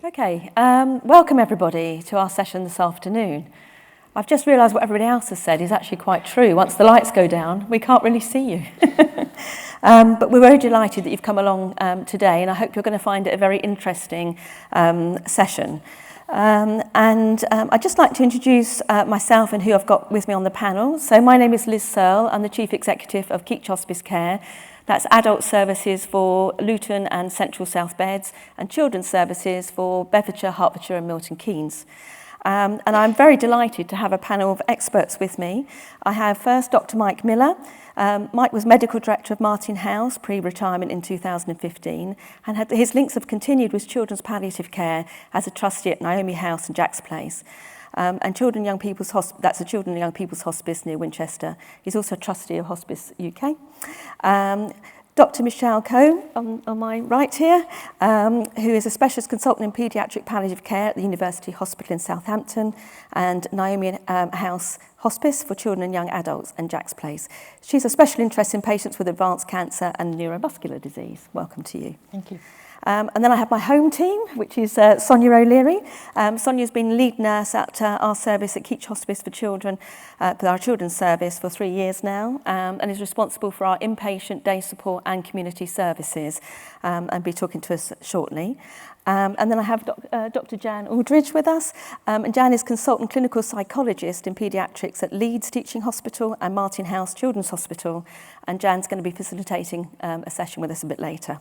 Okay, welcome everybody to our session this afternoon. I've just realised what everybody else has said is actually quite true. Once the lights go down, we can't really see you. But we're very delighted that you've come along today, and I hope you're going to find it a very interesting session. I'd just like to introduce myself and who I've got with me on the panel. So my name is Liz Searle. I'm the Chief Executive of Keech Hospice Care. That's adult services for Luton and Central South Beds, and children's services for Bedfordshire, Hertfordshire and Milton Keynes. And I'm very delighted to have a panel of experts with me. I have first Dr. Mike Miller. Mike was Medical Director of Martin House pre-retirement in 2015, and his links have continued with children's palliative care as a trustee at Naomi House and Jacksplace. And Children and Young People's that's a Children and Young People's Hospice near Winchester. He's also a trustee of Hospice UK. Dr. Michelle Coe on my right here, who is a specialist consultant in paediatric palliative care at the University Hospital in Southampton, and Naomi House Hospice for Children and Young Adults and Jacksplace. She's a special interest in patients with advanced cancer and neuromuscular disease. Welcome to you. Thank you. And then I have my home team, which is Sonya O'Leary. Sonya's been lead nurse at our service at Keech Hospice for Children, for our children's service for 3 years now, and is responsible for our inpatient day support and community services, and be talking to us shortly. And then I have Dr. Jan Aldridge with us, and Jan is consultant clinical psychologist in paediatrics at Leeds Teaching Hospital and Martin House Children's Hospital, and Jan's going to be facilitating a session with us a bit later.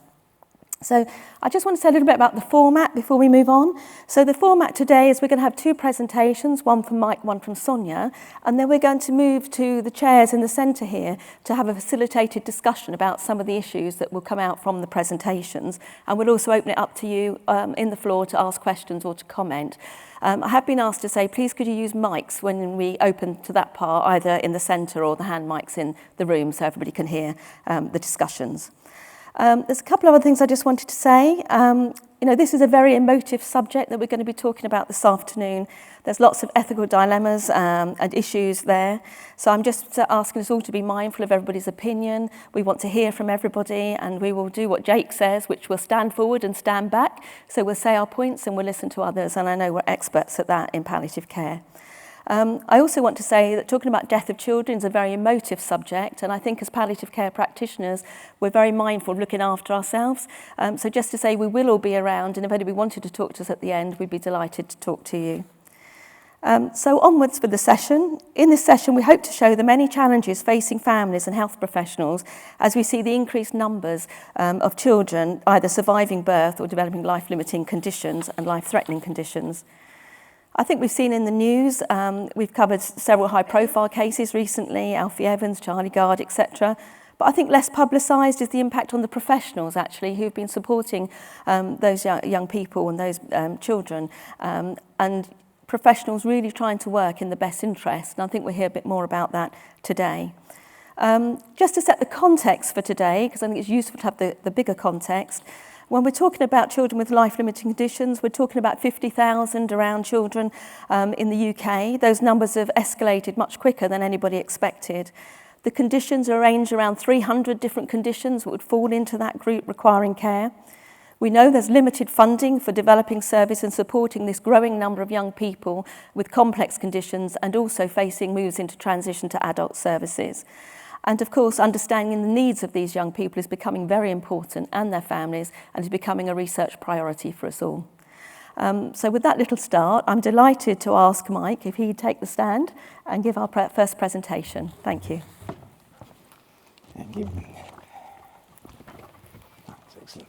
So I just want to say a little bit about the format before we move on. So the format today is we're going to have two presentations, one from Mike, one from Sonya, and then we're going to move to the chairs in the centre here to have a facilitated discussion about some of the issues that will come out from the presentations, and we'll also open it up to you in the floor to ask questions or to comment. I have been asked to say, please could you use mics when we open to that part, either in the centre or the hand mics in the room, so everybody can hear the discussions. There's a couple of other things I just wanted to say. This is a very emotive subject that we're going to be talking about this afternoon. There's lots of ethical dilemmas and issues there. So I'm just asking us all to be mindful of everybody's opinion. We want to hear from everybody, and we will do what Jake says, which will stand forward and stand back. So we'll say our points and we'll listen to others, and I know we're experts at that in palliative care. I also want to say that talking about death of children is a very emotive subject, and I think as palliative care practitioners, we're very mindful of looking after ourselves. So just to say we will all be around, and if anybody wanted to talk to us at the end, we'd be delighted to talk to you. So onwards for the session. In this session, we hope to show the many challenges facing families and health professionals as we see the increased numbers of children either surviving birth or developing life-limiting conditions and life-threatening conditions. I think we've seen in the news, we've covered several high-profile cases recently, Alfie Evans, Charlie Gard, etc. But I think less publicised is the impact on the professionals, actually, who've been supporting those young people and those children, and professionals really trying to work in the best interest. And I think we'll hear a bit more about that today. Just to set the context for today, because I think it's useful to have the bigger context, when we're talking about children with life-limiting conditions, we're talking about 50,000 around children in the UK. Those numbers have escalated much quicker than anybody expected. The conditions are ranged around 300 different conditions that would fall into that group requiring care. We know there's limited funding for developing service and supporting this growing number of young people with complex conditions and also facing moves into transition to adult services. And of course, understanding the needs of these young people is becoming very important, and their families, and is becoming a research priority for us all. So with that little start, I'm delighted to ask Mike if he'd take the stand and give our first presentation. Thank you. Thank you. That's excellent.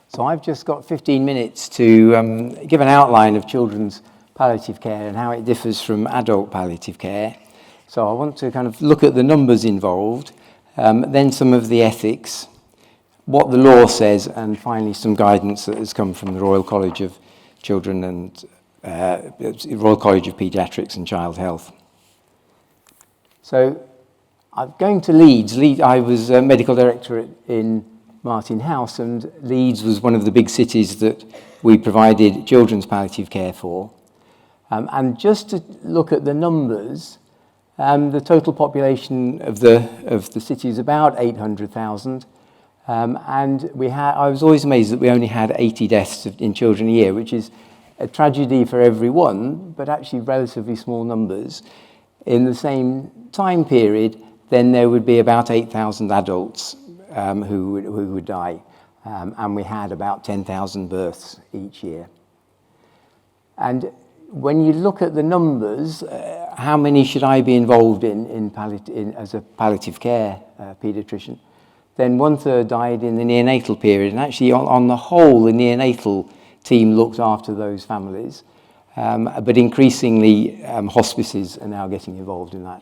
So I've just got 15 minutes to give an outline of children's palliative care and how it differs from adult palliative care. So I want to kind of look at the numbers involved, then some of the ethics, what the law says, and finally some guidance that has come from the Royal College of Children and Royal College of Paediatrics and Child Health. So I'm going to Leeds. I was a medical director in Martin House, and Leeds was one of the big cities that we provided children's palliative care for. And just to look at the numbers, the total population of the city is about 800,000. And I was always amazed that we only had 80 deaths in children a year, which is a tragedy for everyone, but actually relatively small numbers. In the same time period, then there would be about 8,000 adults who would die. And we had about 10,000 births each year. And when you look at the numbers, how many should I be involved in as a palliative care paediatrician? Then 1/3 died in the neonatal period. And actually, on the whole, the neonatal team looked after those families. But increasingly, hospices are now getting involved in that.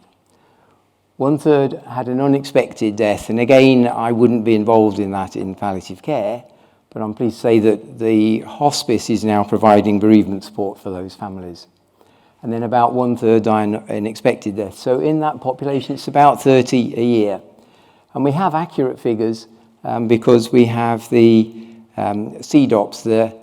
1/3 had an unexpected death. And again, I wouldn't be involved in that in palliative care. But I'm pleased to say that the hospice is now providing bereavement support for those families. And then about 1/3 die in unexpected death. So in that population, it's about 30 a year. And we have accurate figures because we have the CDOPs, the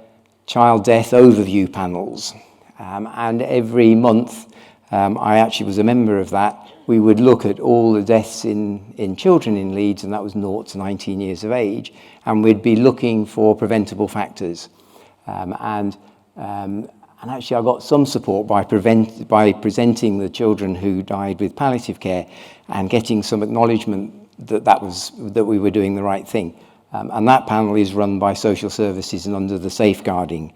Child Death Overview Panels. And every month, I actually was a member of that, we would look at all the deaths in children in Leeds, and that was 0 to 19 years of age, and we'd be looking for preventable factors. And actually I got some support by presenting the children who died with palliative care and getting some acknowledgement that we were doing the right thing. And that panel is run by social services and under the safeguarding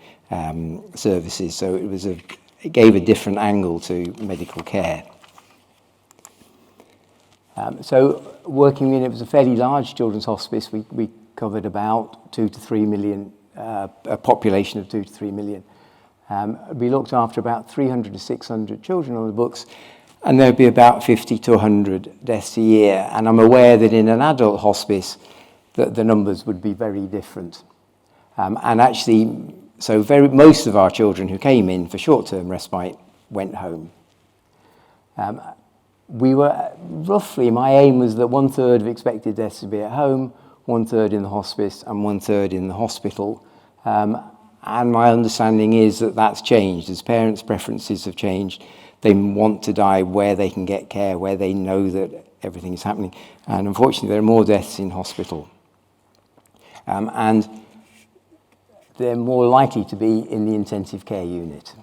services, so it gave a different angle to medical care. So working in, it was a fairly large children's hospice. We covered about 2 to 3 million, a population of 2 to 3 million. We looked after about 300 to 600 children on the books, and there'd be about 50 to 100 deaths a year. And I'm aware that in an adult hospice, that the numbers would be very different. And actually, most of our children who came in for short-term respite went home. We were roughly, my aim was that 1/3 of expected deaths would be at home, 1/3 in the hospice, and 1/3 in the hospital. And my understanding is that that's changed. As parents' preferences have changed, they want to die where they can get care, where they know that everything is happening. And unfortunately, there are more deaths in hospital. And they're more likely to be in the intensive care unit.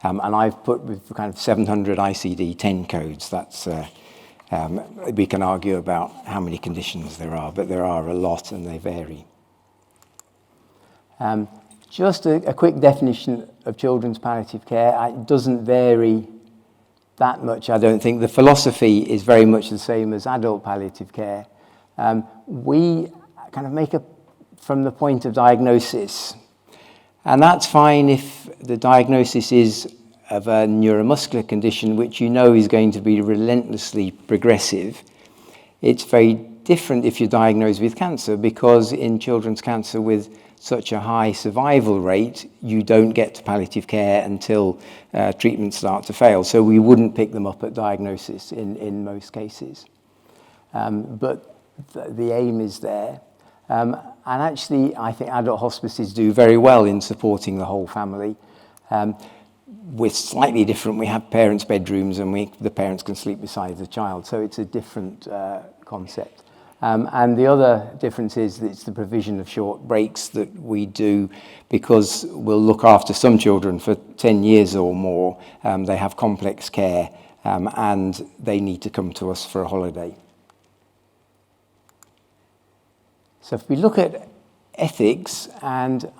And I've put with kind of 700 ICD-10 codes. That's we can argue about how many conditions there are, but there are a lot and they vary. Just a quick definition of children's palliative care. It doesn't vary that much, I don't think. The philosophy is very much the same as adult palliative care. We kind of make from the point of diagnosis. And that's fine if the diagnosis is of a neuromuscular condition, which you know is going to be relentlessly progressive. It's very different if you're diagnosed with cancer, because in children's cancer with such a high survival rate, you don't get to palliative care until treatments start to fail. So we wouldn't pick them up at diagnosis in most cases. But the aim is there. And actually, I think adult hospices do very well in supporting the whole family. We're slightly different. We have parents' bedrooms and the parents can sleep beside the child. So it's a different concept. And the other difference is that it's the provision of short breaks that we do, because we'll look after some children for 10 years or more. They have complex care and they need to come to us for a holiday. So if we look at ethics, and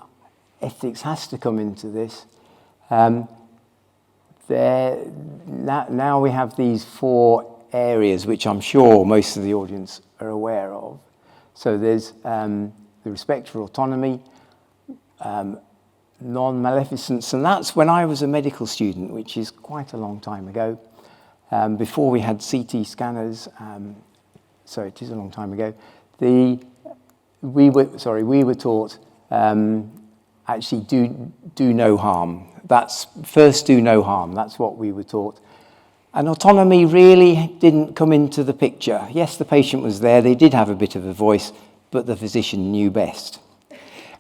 ethics has to come into this, now we have these 4 areas, which I'm sure most of the audience are aware of. So there's the respect for autonomy, non-maleficence, and that's when I was a medical student, which is quite a long time ago, before we had CT scanners. So it is a long time ago. We were taught actually do no harm. That's first, do no harm. That's what we were taught. And autonomy really didn't come into the picture. Yes, the patient was there. They did have a bit of a voice, but the physician knew best.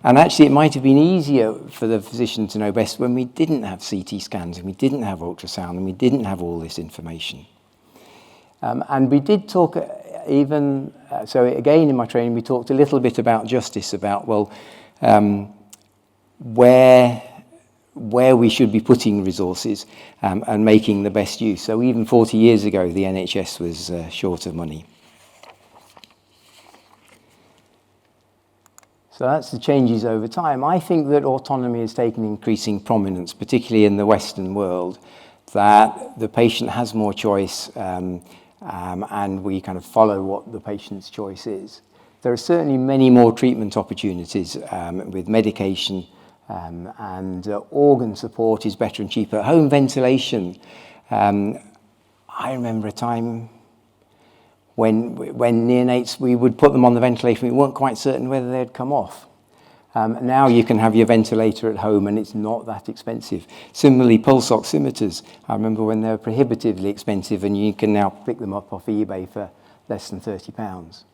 And actually, it might have been easier for the physician to know best when we didn't have CT scans and we didn't have ultrasound and we didn't have all this information. And we did talk So again, in my training, we talked a little bit about justice, about, well, where we should be putting resources and making the best use. So even 40 years ago, the NHS was short of money. So that's the changes over time. I think that autonomy has taken increasing prominence, particularly in the Western world, that the patient has more choice and we kind of follow what the patient's choice is. There are certainly many more treatment opportunities with medication and organ support is better and cheaper. Home ventilation. I remember a time when neonates, we would put them on the ventilator, we weren't quite certain whether they'd come off. Now you can have your ventilator at home and it's not that expensive. Similarly, pulse oximeters. I remember when they were prohibitively expensive and you can now pick them up off eBay for less than £30.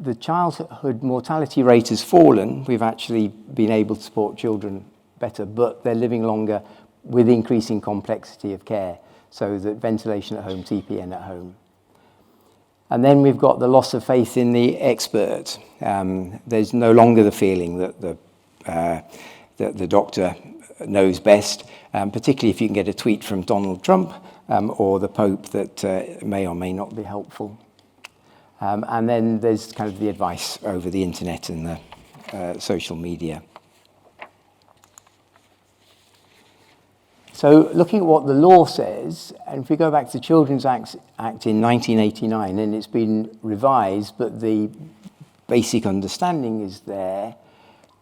The childhood mortality rate has fallen. We've actually been able to support children better, but they're living longer with increasing complexity of care. So that ventilation at home, TPN at home. And then we've got the loss of faith in the expert. There's no longer the feeling that the doctor knows best, particularly if you can get a tweet from Donald Trump or the Pope that may or may not be helpful. And then there's kind of the advice over the internet and the social media. So looking at what the law says, and if we go back to the Children's Act in 1989, and it's been revised, but the basic understanding is there,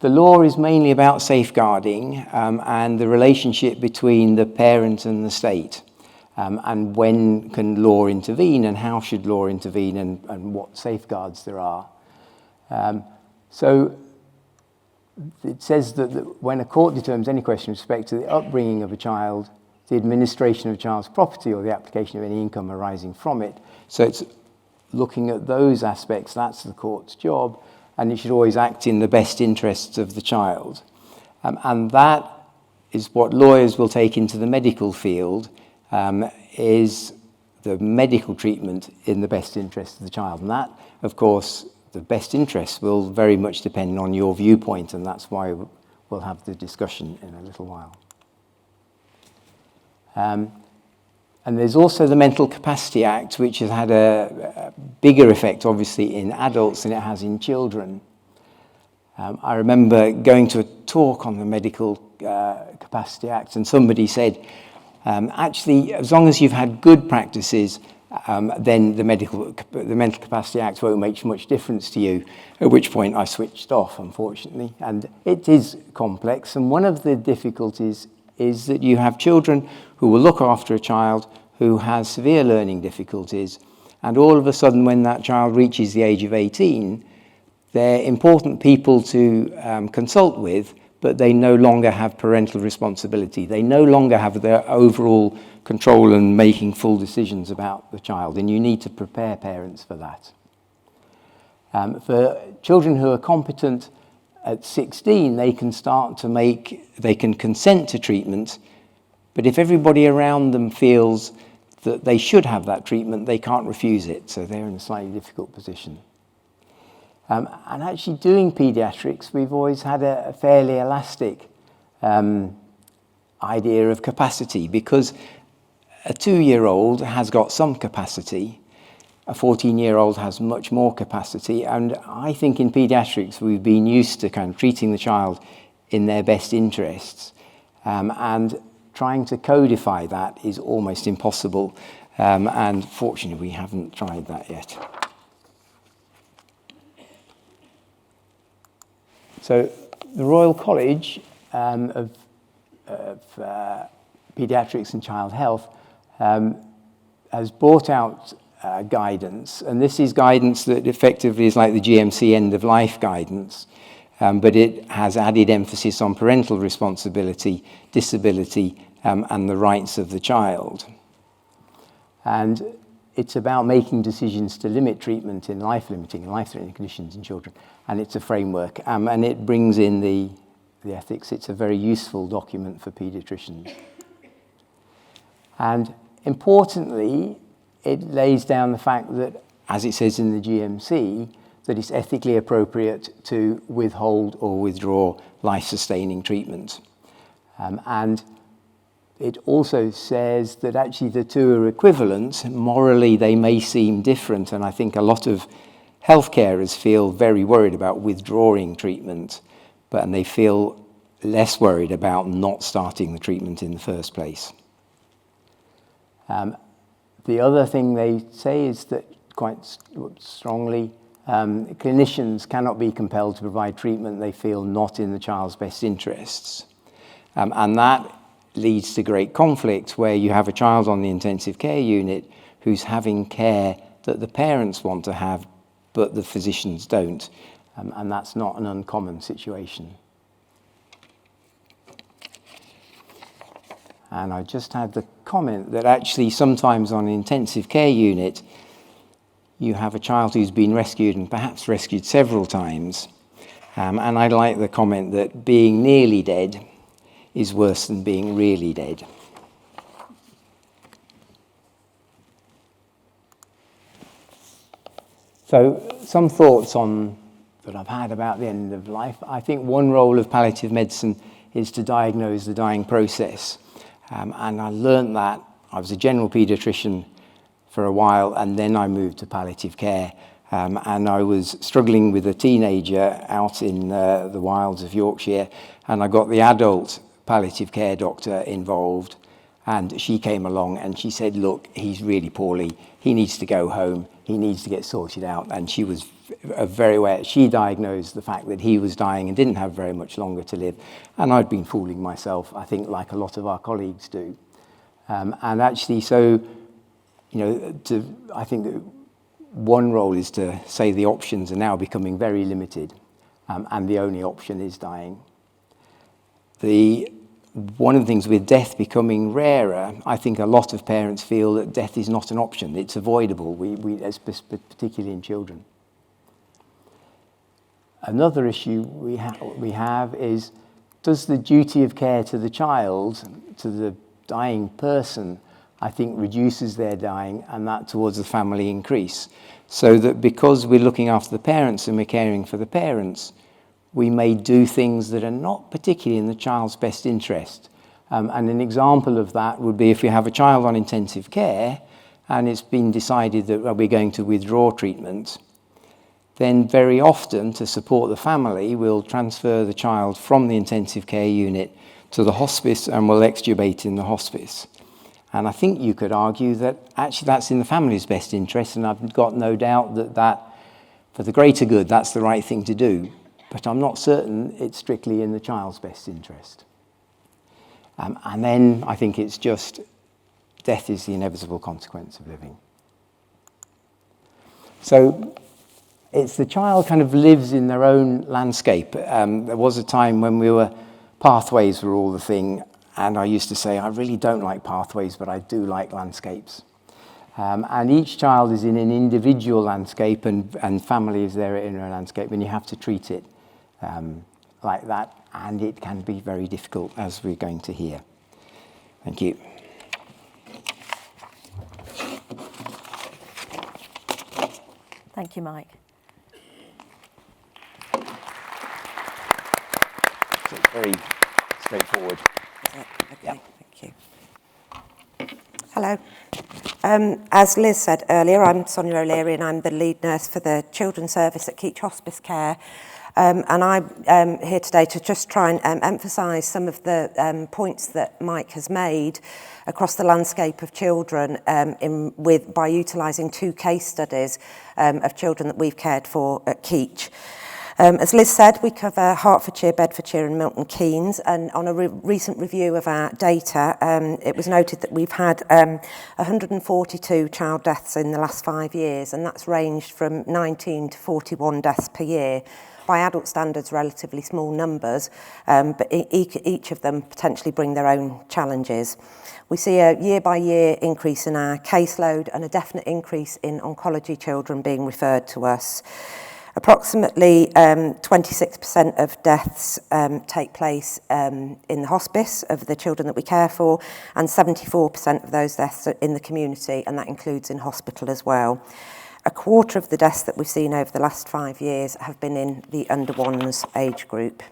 the law is mainly about safeguarding and the relationship between the parent and the state, and when can law intervene and how should law intervene and what safeguards there are. So it says that when a court determines any question with respect to the upbringing of a child, the administration of a child's property or the application of any income arising from it, so it's looking at those aspects, that's the court's job, and it should always act in the best interests of the child. And that is what lawyers will take into the medical field, is the medical treatment in the best interest of the child. And that, of course, the best interest will very much depend on your viewpoint, and that's why we'll have the discussion in a little while. And there's also the Mental Capacity Act, which has had a bigger effect, obviously, in adults than it has in children. I remember going to a talk on the Medical Capacity Act, and somebody said, actually, as long as you've had good practices, then the Mental Capacity Act won't make much difference to you, at which point I switched off, unfortunately. And it is complex, and one of the difficulties is that you have children who will look after a child who has severe learning difficulties, and all of a sudden when that child reaches the age of 18, they're important people to consult with, but they no longer have parental responsibility. They no longer have their overall control and making full decisions about the child, and you need to prepare parents for that. For children who are competent at 16, they can consent to treatment, but if everybody around them feels that they should have that treatment, they can't refuse it, so they're in a slightly difficult position. And actually doing paediatrics, we've always had a fairly elastic idea of capacity, because a 2-year-old has got some capacity, a 14-year-old has much more capacity, and I think in paediatrics we've been used to kind of treating the child in their best interests, and trying to codify that is almost impossible, and fortunately we haven't tried that yet. So the Royal College of Paediatrics and Child Health has brought out guidance, and this is guidance that effectively is like the GMC end-of-life guidance, but it has added emphasis on parental responsibility, disability, and the rights of the child. And it's about making decisions to limit treatment in life-limiting and life-threatening conditions in children, and it's a framework, and it brings in the ethics. It's a very useful document for paediatricians. And importantly, it lays down the fact that as it says in the GMC, that it's ethically appropriate to withhold or withdraw life-sustaining treatment. And it also says that actually the two are equivalent. Morally, they may seem different, and I think a lot of health carers feel very worried about withdrawing treatment, and they feel less worried about not starting the treatment in the first place. The other thing they say is that quite strongly, clinicians cannot be compelled to provide treatment they feel not in the child's best interests. And that leads to great conflict where you have a child on the intensive care unit who's having care that the parents want to have, but the physicians don't. And that's not an uncommon situation. And I just had the comment that actually sometimes on an intensive care unit, you have a child who's been rescued and perhaps rescued several times. And I like the comment that being nearly dead is worse than being really dead. So some thoughts that I've had about the end of life. I think one role of palliative medicine is to diagnose the dying process. And I learned that. I was a general paediatrician for a while, and then I moved to palliative care. And I was struggling with a teenager out in the wilds of Yorkshire, and I got the adult palliative care doctor involved, and she came along and she said, look, he's really poorly, he needs to go home, he needs to get sorted out. And she was very aware. She diagnosed the fact that he was dying and didn't have very much longer to live, and I'd been fooling myself, I think, like a lot of our colleagues do. And actually, so, you know, I think that one role is to say the options are now becoming very limited, and the only option is dying. One of the things with death becoming rarer, I think a lot of parents feel that death is not an option, it's avoidable, particularly in children. Another issue we have is, does the duty of care to the child, to the dying person, I think reduces their dying, and that towards the family increase. So that because we're looking after the parents and we're caring for the parents, we may do things that are not particularly in the child's best interest. And an example of that would be if you have a child on intensive care and it's been decided that we're going to withdraw treatment, then very often, to support the family, we'll transfer the child from the intensive care unit to the hospice and we'll extubate in the hospice. And I think you could argue that actually that's in the family's best interest, and I've got no doubt that for the greater good, that's the right thing to do. But I'm not certain it's strictly in the child's best interest. And then I think it's just death is the inevitable consequence of living. So it's the child kind of lives in their own landscape. There was a time when pathways were all the thing, and I used to say, I really don't like pathways, but I do like landscapes. And each child is in an individual landscape, and family is there in a landscape, and you have to treat it like that, and it can be very difficult, as we're going to hear. Thank you. Thank you, Mike. So it's very straightforward. Okay, yeah. Thank you. Hello. As Liz said earlier, I'm Sonya O'Leary and I'm the lead nurse for the children's service at Keech Hospice Care. And I'm here today to just try and emphasise some of the points that Mike has made across the landscape of children by utilising 2 case studies of children that we've cared for at Keech. As Liz said, we cover Hertfordshire, Bedfordshire and Milton Keynes, and on a recent review of our data, it was noted that we've had 142 child deaths in the last 5 years, and that's ranged from 19 to 41 deaths per year. By adult standards, relatively small numbers, but each of them potentially bring their own challenges. We see a year-by-year increase in our caseload and a definite increase in oncology children being referred to us. Approximately 26% of deaths take place in the hospice of the children that we care for, and 74% of those deaths are in the community, and that includes in hospital as well. a quarter of the deaths that we've seen over the last 5 years have been in the under ones age group.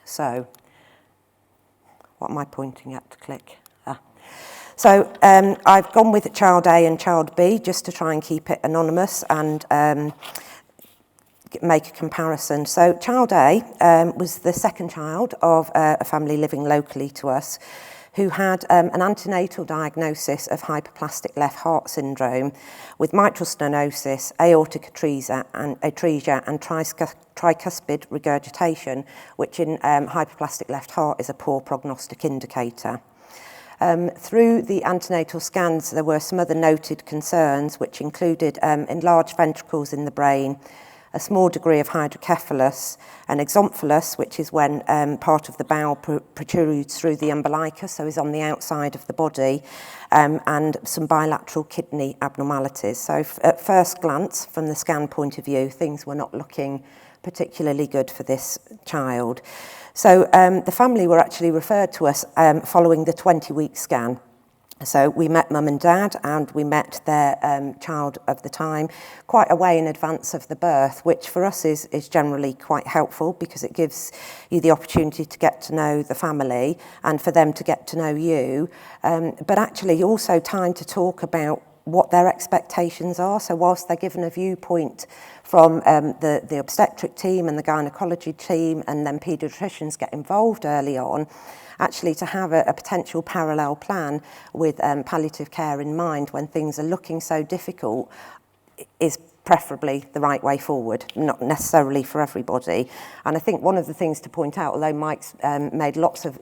So, what am I pointing at to click? So I've gone with child A and child B just to try and keep it anonymous and make a comparison. So child A was the second child of a family living locally to us who had an antenatal diagnosis of hypoplastic left heart syndrome with mitral stenosis, aortic atresia and tricuspid regurgitation, which in hypoplastic left heart is a poor prognostic indicator. Through the antenatal scans, there were some other noted concerns, which included enlarged ventricles in the brain, a small degree of hydrocephalus, an exomphalus, which is when part of the bowel protrudes through the umbilicus, so is on the outside of the body, and some bilateral kidney abnormalities. So at first glance, from the scan point of view, things were not looking particularly good for this child. So the family were actually referred to us following the 20-week scan. So we met mum and dad and we met their child of the time quite a way in advance of the birth, which for us is generally quite helpful because it gives you the opportunity to get to know the family and for them to get to know you, but actually also time to talk about what their expectations are. So whilst they're given a viewpoint from the obstetric team and the gynecology team, and then paediatricians get involved early on, actually to have a potential parallel plan with palliative care in mind when things are looking so difficult is preferably the right way forward, not necessarily for everybody. And I think one of the things to point out, although Mike's made lots of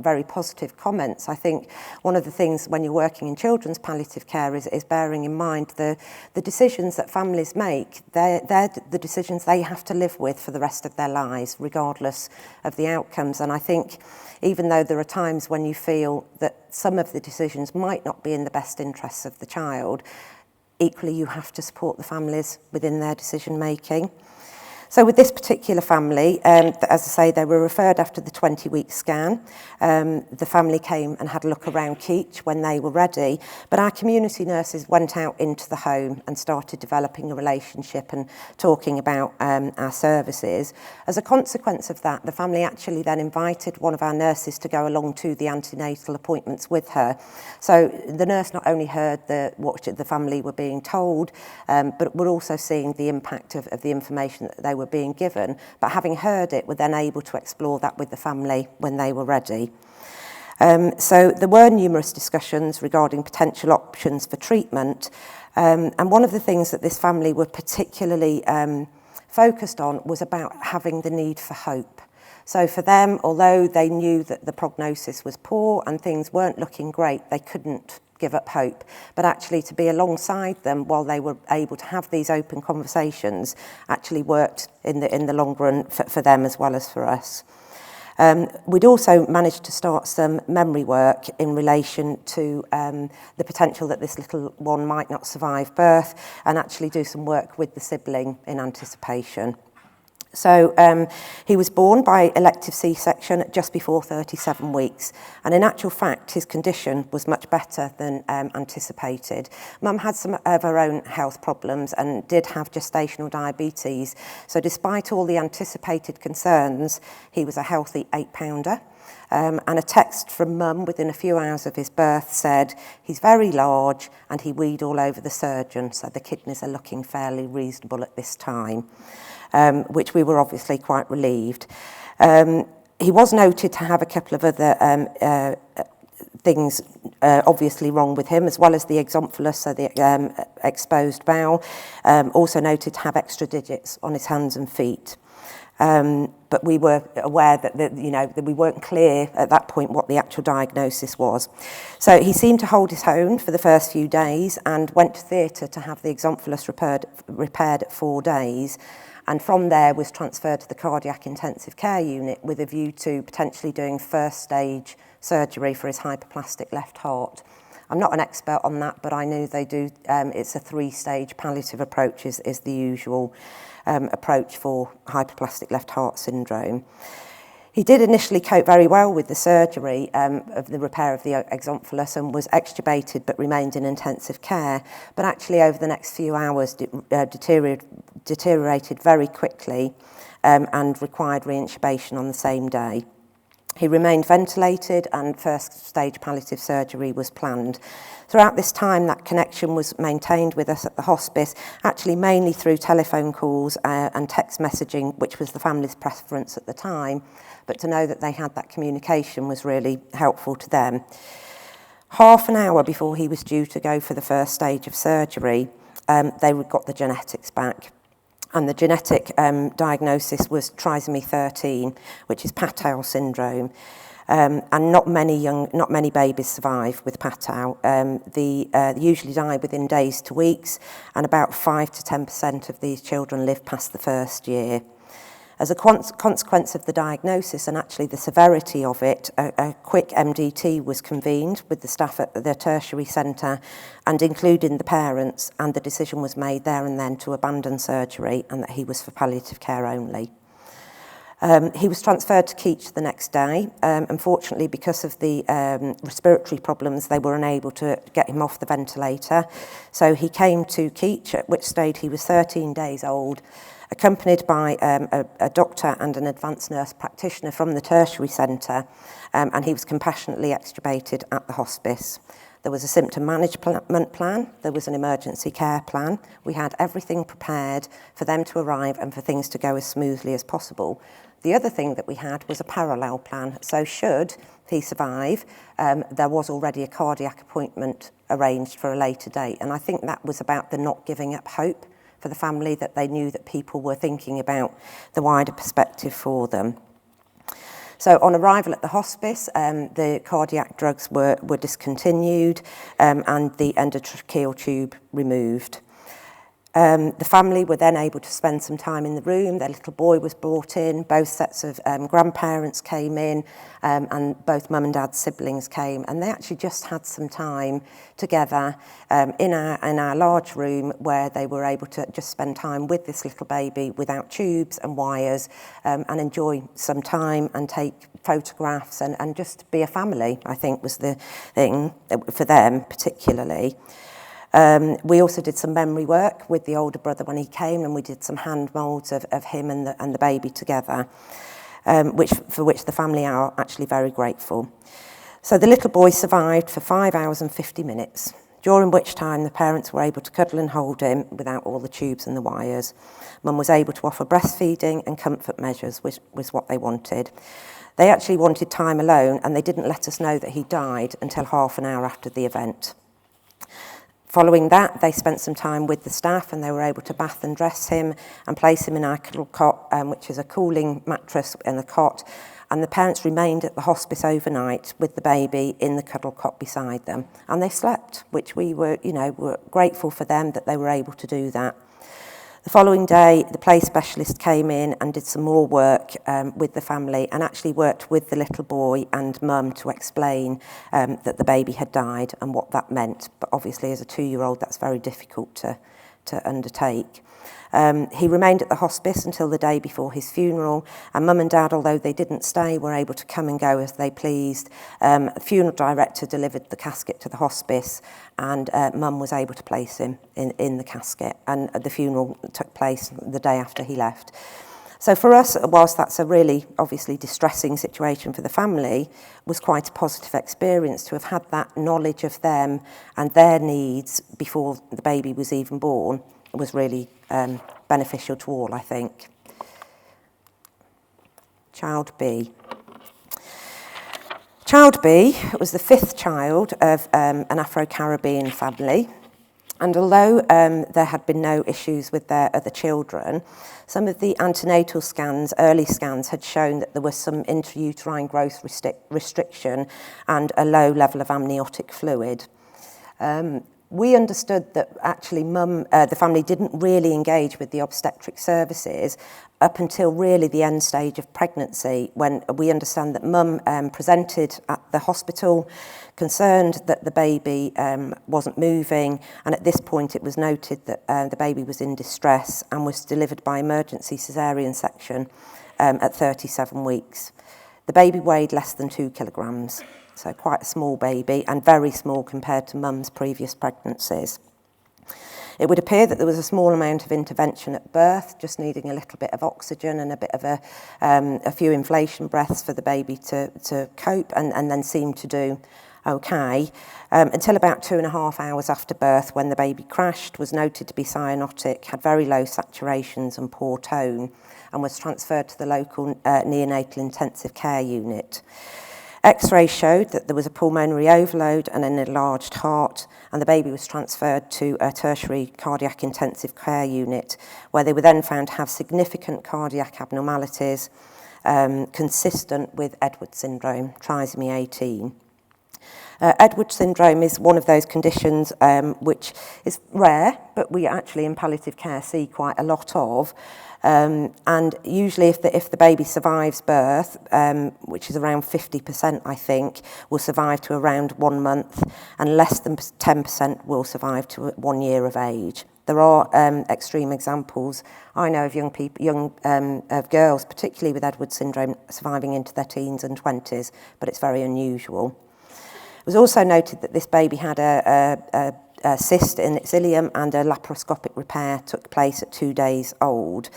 very positive comments, I think one of the things when you're working in children's palliative care is bearing in mind the decisions that families make. They're the decisions they have to live with for the rest of their lives, regardless of the outcomes. And I think even though there are times when you feel that some of the decisions might not be in the best interests of the child, equally you have to support the families within their decision making. So with this particular family, as I say, they were referred after the 20-week scan. The family came and had a look around Keech when they were ready, but our community nurses went out into the home and started developing a relationship and talking about our services. As a consequence of that, the family actually then invited one of our nurses to go along to the antenatal appointments with her. So the nurse not only heard what the family were being told, but were also seeing the impact of the information that they were being given, but having heard it, were then able to explore that with the family when they were ready. So there were numerous discussions regarding potential options for treatment, and one of the things that this family were particularly focused on was about having the need for hope. So for them, although they knew that the prognosis was poor and things weren't looking great, they couldn't give up hope, but actually to be alongside them while they were able to have these open conversations actually worked in the long run for them as well as for us. We'd also managed to start some memory work in relation to the potential that this little one might not survive birth, and actually do some work with the sibling in anticipation. So he was born by elective C-section just before 37 weeks, and in actual fact his condition was much better than anticipated. Mum had some of her own health problems and did have gestational diabetes, so despite all the anticipated concerns, he was a healthy 8-pounder. And a text from Mum within a few hours of his birth said, "He's very large and he weed all over the surgeon, so the kidneys are looking fairly reasonable at this time." Which we were obviously quite relieved. He was noted to have a couple of other things obviously wrong with him, as well as the exomphalus, so the exposed bowel, also noted to have extra digits on his hands and feet. But we were aware that we weren't clear at that point what the actual diagnosis was. So he seemed to hold his own for the first few days and went to theatre to have the exomphalus repaired at 4 days. And from there was transferred to the cardiac intensive care unit with a view to potentially doing first stage surgery for his hypoplastic left heart. I'm not an expert on that, but I knew they do, it's a 3-stage palliative approach is the usual approach for hypoplastic left heart syndrome. He did initially cope very well with the surgery of the repair of the exomphalus and was extubated but remained in intensive care. But actually over the next few hours deteriorated very quickly and required reintubation on the same day. He remained ventilated and first stage palliative surgery was planned. Throughout this time, that connection was maintained with us at the hospice, actually mainly through telephone calls and text messaging, which was the family's preference at the time. But to know that they had that communication was really helpful to them. Half an hour before he was due to go for the first stage of surgery, they got the genetics back. And the genetic diagnosis was trisomy 13, which is Patau syndrome. And not many babies survive with Patau. They usually die within days to weeks, and about 5 to 10% of these children live past the first year. As a consequence of the diagnosis and actually the severity of it, a quick MDT was convened with the staff at the tertiary centre and including the parents, and the decision was made there and then to abandon surgery and that he was for palliative care only. He was transferred to Keech the next day. Unfortunately, because of the respiratory problems, they were unable to get him off the ventilator. So he came to Keech, at which stage he was 13 days old, accompanied by a doctor and an advanced nurse practitioner from the tertiary centre, and he was compassionately extubated at the hospice. There was a symptom management plan, there was an emergency care plan. We had everything prepared for them to arrive and for things to go as smoothly as possible. The other thing that we had was a parallel plan. So should he survive, there was already a cardiac appointment arranged for a later date. And I think that was about the not giving up hope for the family, that they knew that people were thinking about the wider perspective for them. So on arrival at the hospice, the cardiac drugs were discontinued and the endotracheal tube removed. The family were then able to spend some time in the room. Their little boy was brought in, both sets of grandparents came in, and both mum and dad's siblings came, and they actually just had some time together in our large room where they were able to just spend time with this little baby without tubes and wires, and enjoy some time and take photographs and just be a family, I think was the thing for them particularly. We also did some memory work with the older brother when he came, and we did some hand moulds of him and the baby together, for which the family are actually very grateful. So the little boy survived for 5 hours and 50 minutes, during which time the parents were able to cuddle and hold him without all the tubes and the wires. Mum was able to offer breastfeeding and comfort measures, which was what they wanted. They actually wanted time alone, and they didn't let us know that he died until half an hour after the event. Following that, they spent some time with the staff, and they were able to bath and dress him and place him in our cuddle cot, which is a cooling mattress and a cot. And the parents remained at the hospice overnight with the baby in the cuddle cot beside them. And they slept, which we were grateful for them that they were able to do that. The following day, the play specialist came in and did some more work with the family, and actually worked with the little boy and mum to explain that the baby had died and what that meant. But obviously, as a 2-year-old, that's very difficult to undertake. He remained at the hospice until the day before his funeral, and mum and dad, although they didn't stay, were able to come and go as they pleased. The funeral director delivered the casket to the hospice, and mum was able to place him in the casket, and the funeral took place the day after he left. So for us, whilst that's a really obviously distressing situation for the family, was quite a positive experience to have had that knowledge of them and their needs before the baby was even born. Was really beneficial to all, I think. Child B. Child B was the 5th child of an Afro-Caribbean family, and although there had been no issues with their other children, some of the antenatal scans, early scans, had shown that there was some intrauterine growth restriction and a low level of amniotic fluid. We understood that actually the family didn't really engage with the obstetric services up until really the end stage of pregnancy, when we understand that mum presented at the hospital, concerned that the baby wasn't moving, and at this point it was noted that the baby was in distress and was delivered by emergency caesarean section at 37 weeks. The baby weighed less than 2 kilograms, so quite a small baby and very small compared to mum's previous pregnancies. It would appear that there was a small amount of intervention at birth, just needing a little bit of oxygen and a bit of a few inflation breaths for the baby to cope, and then seemed to do okay, until about 2.5 hours after birth, when the baby crashed, was noted to be cyanotic, had very low saturations and poor tone, and was transferred to the local neonatal intensive care unit. X-rays showed that there was a pulmonary overload and an enlarged heart, and the baby was transferred to a tertiary cardiac intensive care unit, where they were then found to have significant cardiac abnormalities consistent with Edwards syndrome, trisomy 18. Edwards syndrome is one of those conditions which is rare, but we actually in palliative care see quite a lot of. And usually if the baby survives birth, which is around 50%, I think, will survive to around 1 month, and less than 10% will survive to 1 year of age. There are extreme examples. I know of of girls, particularly with Edwards syndrome, surviving into their teens and 20s, but it's very unusual. It was also noted that this baby had a cyst in its ileum, and a laparoscopic repair took place at 2 days old.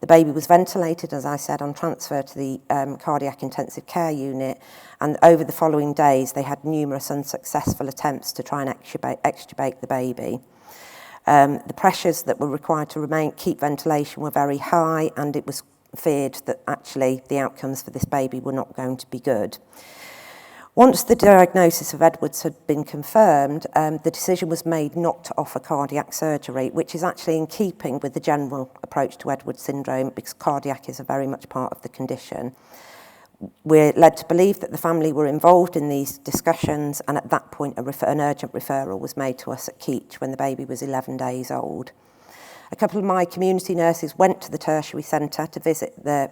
The baby was ventilated, as I said, on transfer to the cardiac intensive care unit, and over the following days they had numerous unsuccessful attempts to try and extubate the baby. The pressures that were required to keep ventilation were very high, and it was feared that actually the outcomes for this baby were not going to be good. Once the diagnosis of Edwards had been confirmed, the decision was made not to offer cardiac surgery, which is actually in keeping with the general approach to Edwards syndrome, because cardiac is a very much part of the condition. We're led to believe that the family were involved in these discussions, and at that point an urgent referral was made to us at Keech when the baby was 11 days old. A couple of my community nurses went to the tertiary centre to visit the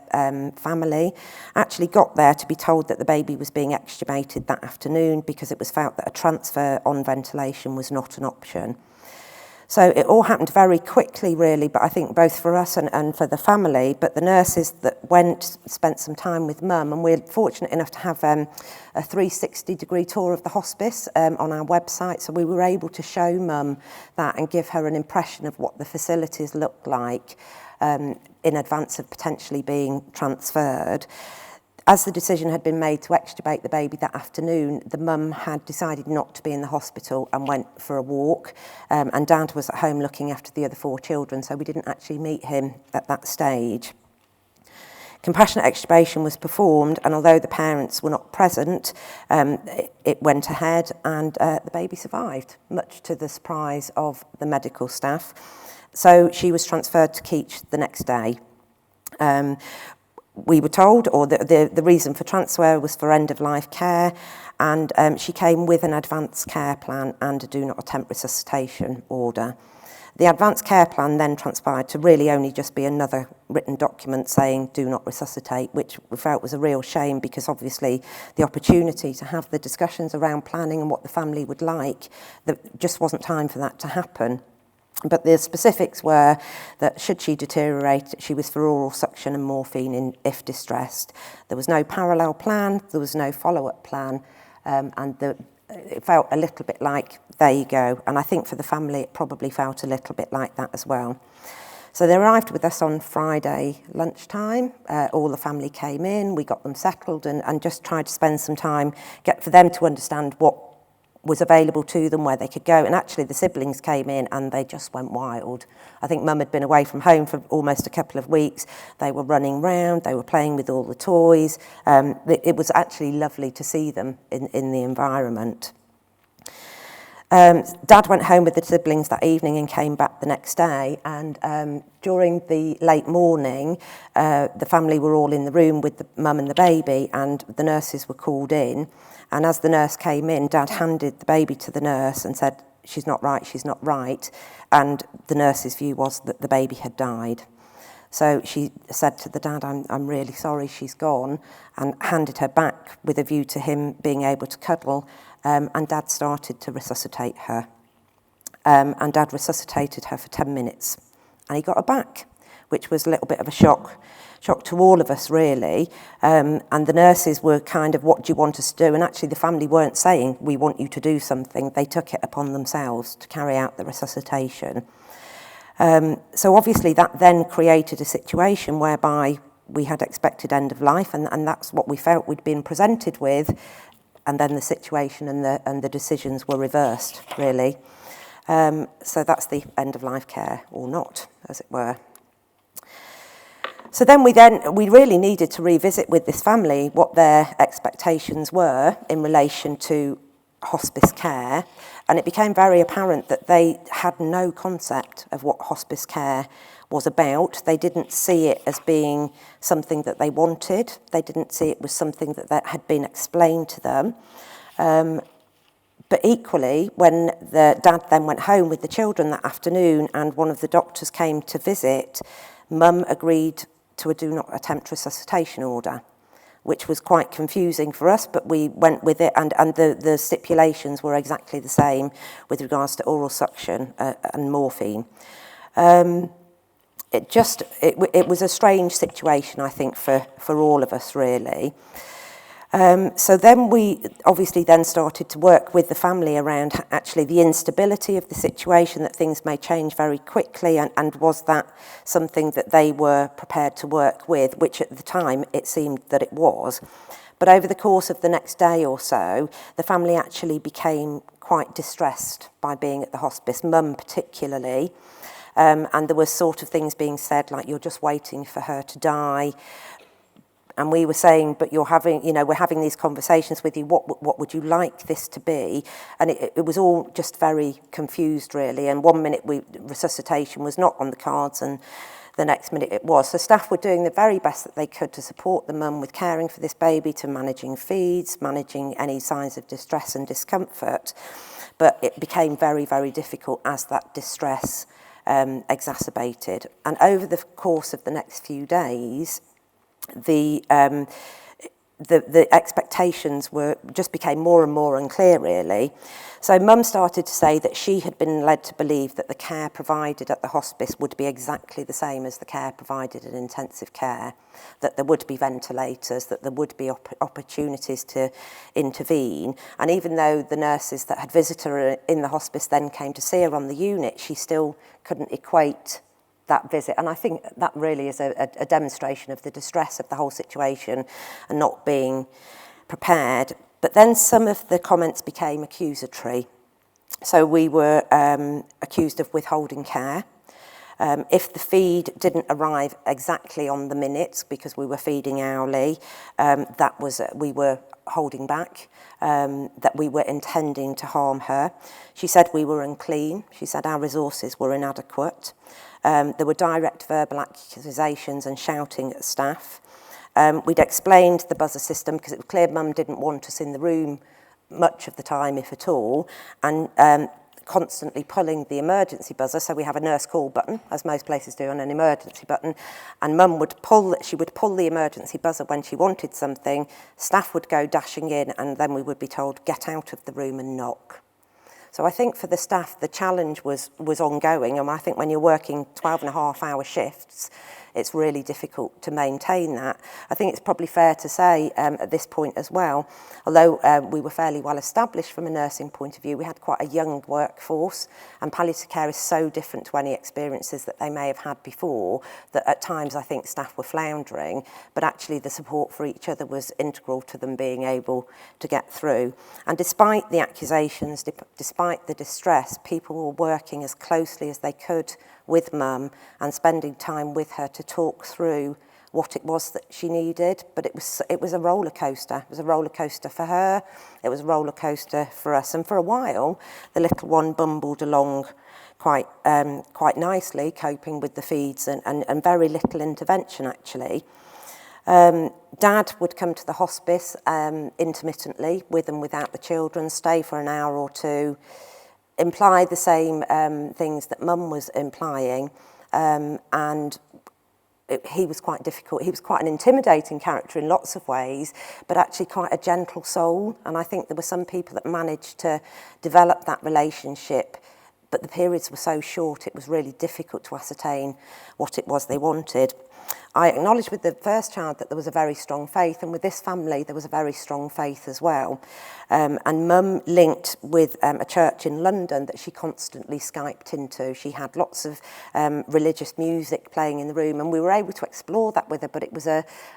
family, actually got there to be told that the baby was being extubated that afternoon because it was felt that a transfer on ventilation was not an option. So it all happened very quickly, really, but I think both for us and for the family. But the nurses that went spent some time with mum, and we're fortunate enough to have a 360-degree tour of the hospice on our website. So we were able to show mum that and give her an impression of what the facilities look like in advance of potentially being transferred. As the decision had been made to extubate the baby that afternoon, the mum had decided not to be in the hospital and went for a walk, and Dad was at home looking after the other 4 children, so we didn't actually meet him at that stage. Compassionate extubation was performed, and although the parents were not present, it went ahead, and the baby survived, much to the surprise of the medical staff. So she was transferred to Keech the next day. We were told, or the reason for transfer was for end-of-life care, and she came with an advanced care plan and a do not attempt resuscitation order. The advanced care plan then transpired to really only just be another written document saying do not resuscitate, which we felt was a real shame, because obviously the opportunity to have the discussions around planning and what the family would like, there just wasn't time for that to happen. But the specifics were that should she deteriorate, she was for oral suction and morphine if distressed. There was no parallel plan, there was no follow-up plan, and it felt a little bit like, there you go. And I think for the family, it probably felt a little bit like that as well. So they arrived with us on Friday lunchtime. All the family came in, we got them settled and just tried to spend some time, for them to understand what was available to them, where they could go. And actually the siblings came in and they just went wild. I think mum had been away from home for almost a couple of weeks. They were running round, they were playing with all the toys. It was actually lovely to see them in the environment. Dad went home with the siblings that evening and came back the next day, and during the late morning the family were all in the room with the mum and the baby, and the nurses were called in. And as the nurse came in, Dad handed the baby to the nurse and said, she's not right, she's not right. And the nurse's view was that the baby had died. So she said to the dad, I'm really sorry, she's gone, and handed her back with a view to him being able to cuddle. And Dad started to resuscitate her. And Dad resuscitated her for 10 minutes. And he got her back. which was a little bit of a shock to all of us, really. And the nurses were kind of, what do you want us to do? And actually the family weren't saying, we want you to do something. They took it upon themselves to carry out the resuscitation. So obviously that then created a situation whereby we had expected end of life, and that's what we felt we'd been presented with, and then the situation and the decisions were reversed, really. So that's the end of life care, or not, as it were. So then we really needed to revisit with this family what their expectations were in relation to hospice care, and it became very apparent that they had no concept of what hospice care was about. They didn't see it as being something that they wanted. They didn't see it was something that had been explained to them. But equally, when the dad then went home with the children that afternoon and one of the doctors came to visit, Mum agreed to a do not attempt resuscitation order, which was quite confusing for us, but we went with it, and the stipulations were exactly the same with regards to oral suction and morphine. It was a strange situation, I think, for all of us, really. So then we obviously then started to work with the family around actually the instability of the situation, that things may change very quickly, and was that something that they were prepared to work with, which at the time it seemed that it was. But over the course of the next day or so, the family actually became quite distressed by being at the hospice, Mum particularly. And there were sort of things being said like, you're just waiting for her to die. And we were saying, but we're having these conversations with you, what would you like this to be? And it was all just very confused, really. And 1 minute resuscitation was not on the cards, and the next minute it was. So staff were doing the very best that they could to support the mum with caring for this baby, to managing feeds, managing any signs of distress and discomfort. But it became very, very difficult as that distress exacerbated. And over the course of the next few days, the expectations just became more and more unclear, really. So Mum started to say that she had been led to believe that the care provided at the hospice would be exactly the same as the care provided in intensive care, that there would be ventilators, that there would be opportunities to intervene. And even though the nurses that had visited her in the hospice then came to see her on the unit, she still couldn't equate that visit. And I think that really is a demonstration of the distress of the whole situation and not being prepared. But then some of the comments became accusatory. So we were accused of withholding care. If the feed didn't arrive exactly on the minute because we were feeding hourly, we were holding back, that we were intending to harm her. She said we were unclean. She said our resources were inadequate. There were direct verbal accusations and shouting at staff. We'd explained the buzzer system because it was clear Mum didn't want us in the room much of the time, if at all, and constantly pulling the emergency buzzer. So we have a nurse call button, as most places do, and an emergency button. And Mum would pull the emergency buzzer when she wanted something. Staff would go dashing in, and then we would be told, get out of the room and knock. So I think for the staff, the challenge was ongoing. And I think when you're working 12.5-hour shifts, it's really difficult to maintain that. I think it's probably fair to say at this point as well, although we were fairly well established from a nursing point of view, we had quite a young workforce, and palliative care is so different to any experiences that they may have had before, that at times I think staff were floundering, but actually the support for each other was integral to them being able to get through. And despite the accusations, despite the distress, people were working as closely as they could with Mum and spending time with her to talk through what it was that she needed. But it was a roller coaster. It was a roller coaster for her. It was a roller coaster for us. And for a while, the little one bumbled along quite nicely, coping with the feeds and very little intervention, actually. Dad would come to the hospice intermittently, with and without the children, stay for an hour or two, imply the same things that Mum was implying, and he was quite difficult. He was quite an intimidating character in lots of ways, but actually quite a gentle soul. And I think there were some people that managed to develop that relationship but the periods were so short it was really difficult to ascertain what it was they wanted. I acknowledged with the first child that there was a very strong faith, and with this family there was a very strong faith as well. And Mum linked with a church in London that she constantly Skyped into. She had lots of religious music playing in the room, and we were able to explore that with her, but it was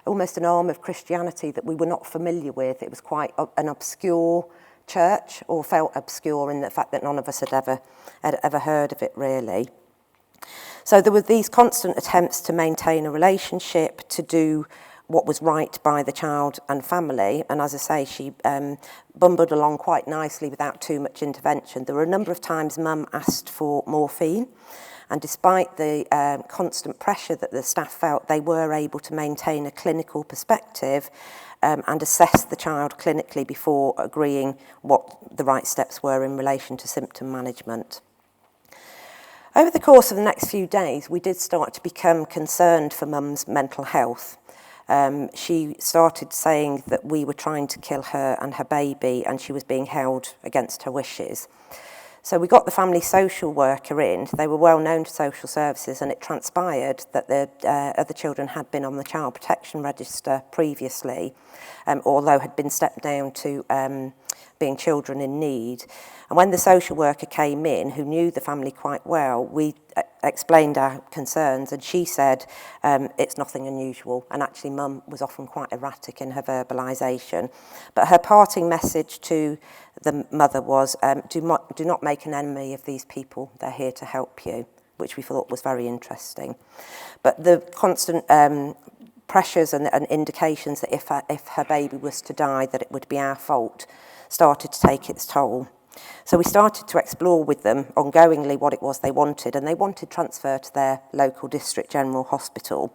almost an arm of Christianity that we were not familiar with. It was quite an obscure church, or felt obscure in the fact that none of us had ever heard of it really. So there were these constant attempts to maintain a relationship, to do what was right by the child and family. And as I say, she bumbled along quite nicely without too much intervention. There were a number of times Mum asked for morphine. And despite the constant pressure that the staff felt, they were able to maintain a clinical perspective and assess the child clinically before agreeing what the right steps were in relation to symptom management. Over the course of the next few days, we did start to become concerned for Mum's mental health. She started saying that we were trying to kill her and her baby, and she was being held against her wishes. So we got the family social worker in. They were well known to social services, and it transpired that the other children had been on the child protection register previously, although had been stepped down to being children in need. And when the social worker came in, who knew the family quite well, we explained our concerns, and she said it's nothing unusual. And actually Mum was often quite erratic in her verbalisation. But her parting message to the mother was, do not make an enemy of these people. They're here to help you, which we thought was very interesting. But the constant pressures and indications that if her baby was to die, that it would be our fault, started to take its toll. So we started to explore with them ongoingly what it was they wanted, and they wanted transfer to their local district general hospital.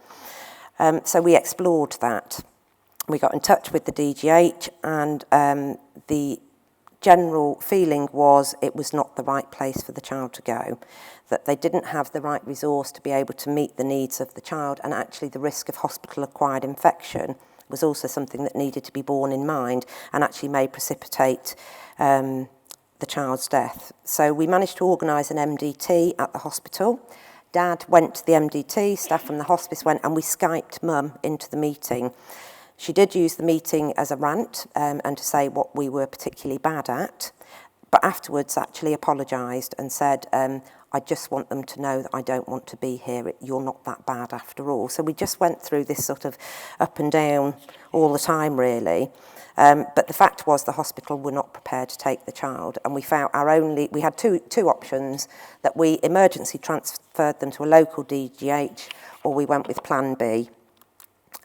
So we explored that. We got in touch with the DGH, and the general feeling was it was not the right place for the child to go, that they didn't have the right resource to be able to meet the needs of the child, and actually the risk of hospital-acquired infection was also something that needed to be borne in mind and actually may precipitate the child's death. So we managed to organise an MDT at the hospital. Dad went to the MDT, staff from the hospice went, and we Skyped Mum into the meeting. She did use the meeting as a rant and to say what we were particularly bad at, but afterwards actually apologised and said, I just want them to know that I don't want to be here. You're not that bad after all. So we just went through this sort of up and down all the time, really. But the fact was the hospital were not prepared to take the child, and we found we had two options, that we emergency transferred them to a local DGH, or we went with Plan B.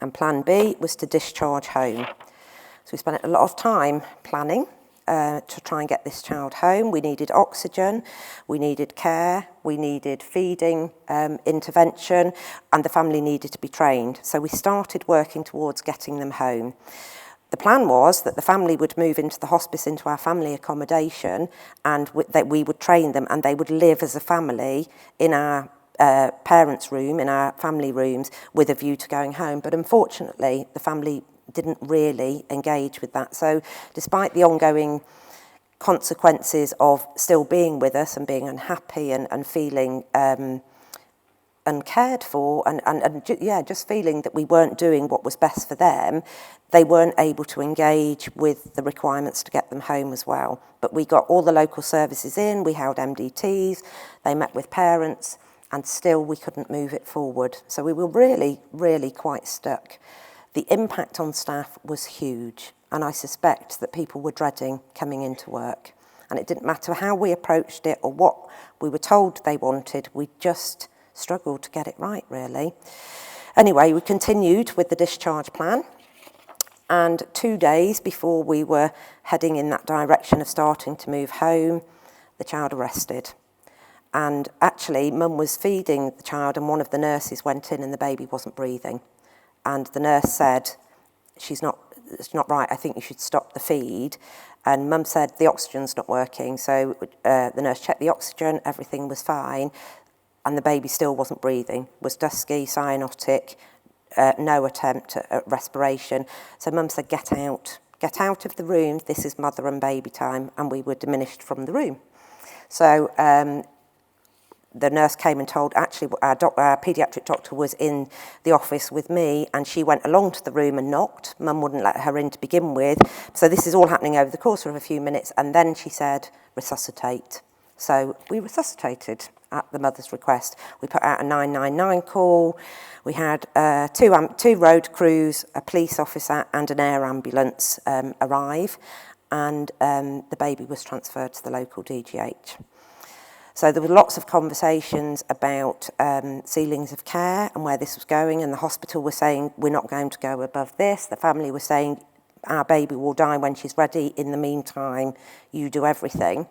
And Plan B was to discharge home. So we spent a lot of time planning to try and get this child home. We needed oxygen, we needed care, we needed feeding intervention, and the family needed to be trained. So we started working towards getting them home. The plan was that the family would move into the hospice, into our family accommodation, and that we would train them, and they would live as a family in our parents' room, in our family rooms, with a view to going home. But unfortunately, the family didn't really engage with that. So despite the ongoing consequences of still being with us and being unhappy and feeling uncared for and just feeling that we weren't doing what was best for them, they weren't able to engage with the requirements to get them home as well. But we got all the local services in, we held MDTs, they met with parents, and still we couldn't move it forward. So we were really, really quite stuck. The impact on staff was huge, and I suspect that people were dreading coming into work. And it didn't matter how we approached it or what we were told they wanted, we just struggled to get it right, really. Anyway, we continued with the discharge plan, and 2 days before we were heading in that direction of starting to move home, the child arrested. And actually, Mum was feeding the child, and one of the nurses went in and the baby wasn't breathing. And the nurse said, it's not right, I think you should stop the feed. And Mum said, the oxygen's not working. So the nurse checked the oxygen, everything was fine, and the baby still wasn't breathing, was dusky, cyanotic, no attempt at respiration. So Mum said, get out of the room, this is mother and baby time, and we were diminished from the room. So the nurse came and told, actually our paediatric doctor was in the office with me, and she went along to the room and knocked. Mum wouldn't let her in to begin with. So this is all happening over the course of a few minutes, and then she said, resuscitate. So we resuscitated at the mother's request. We put out a 999 call. We had two road crews, a police officer and an air ambulance arrive, and the baby was transferred to the local DGH. So there were lots of conversations about ceilings of care and where this was going, and the hospital was saying, we're not going to go above this. The family was saying, our baby will die when she's ready. In the meantime, you do everything.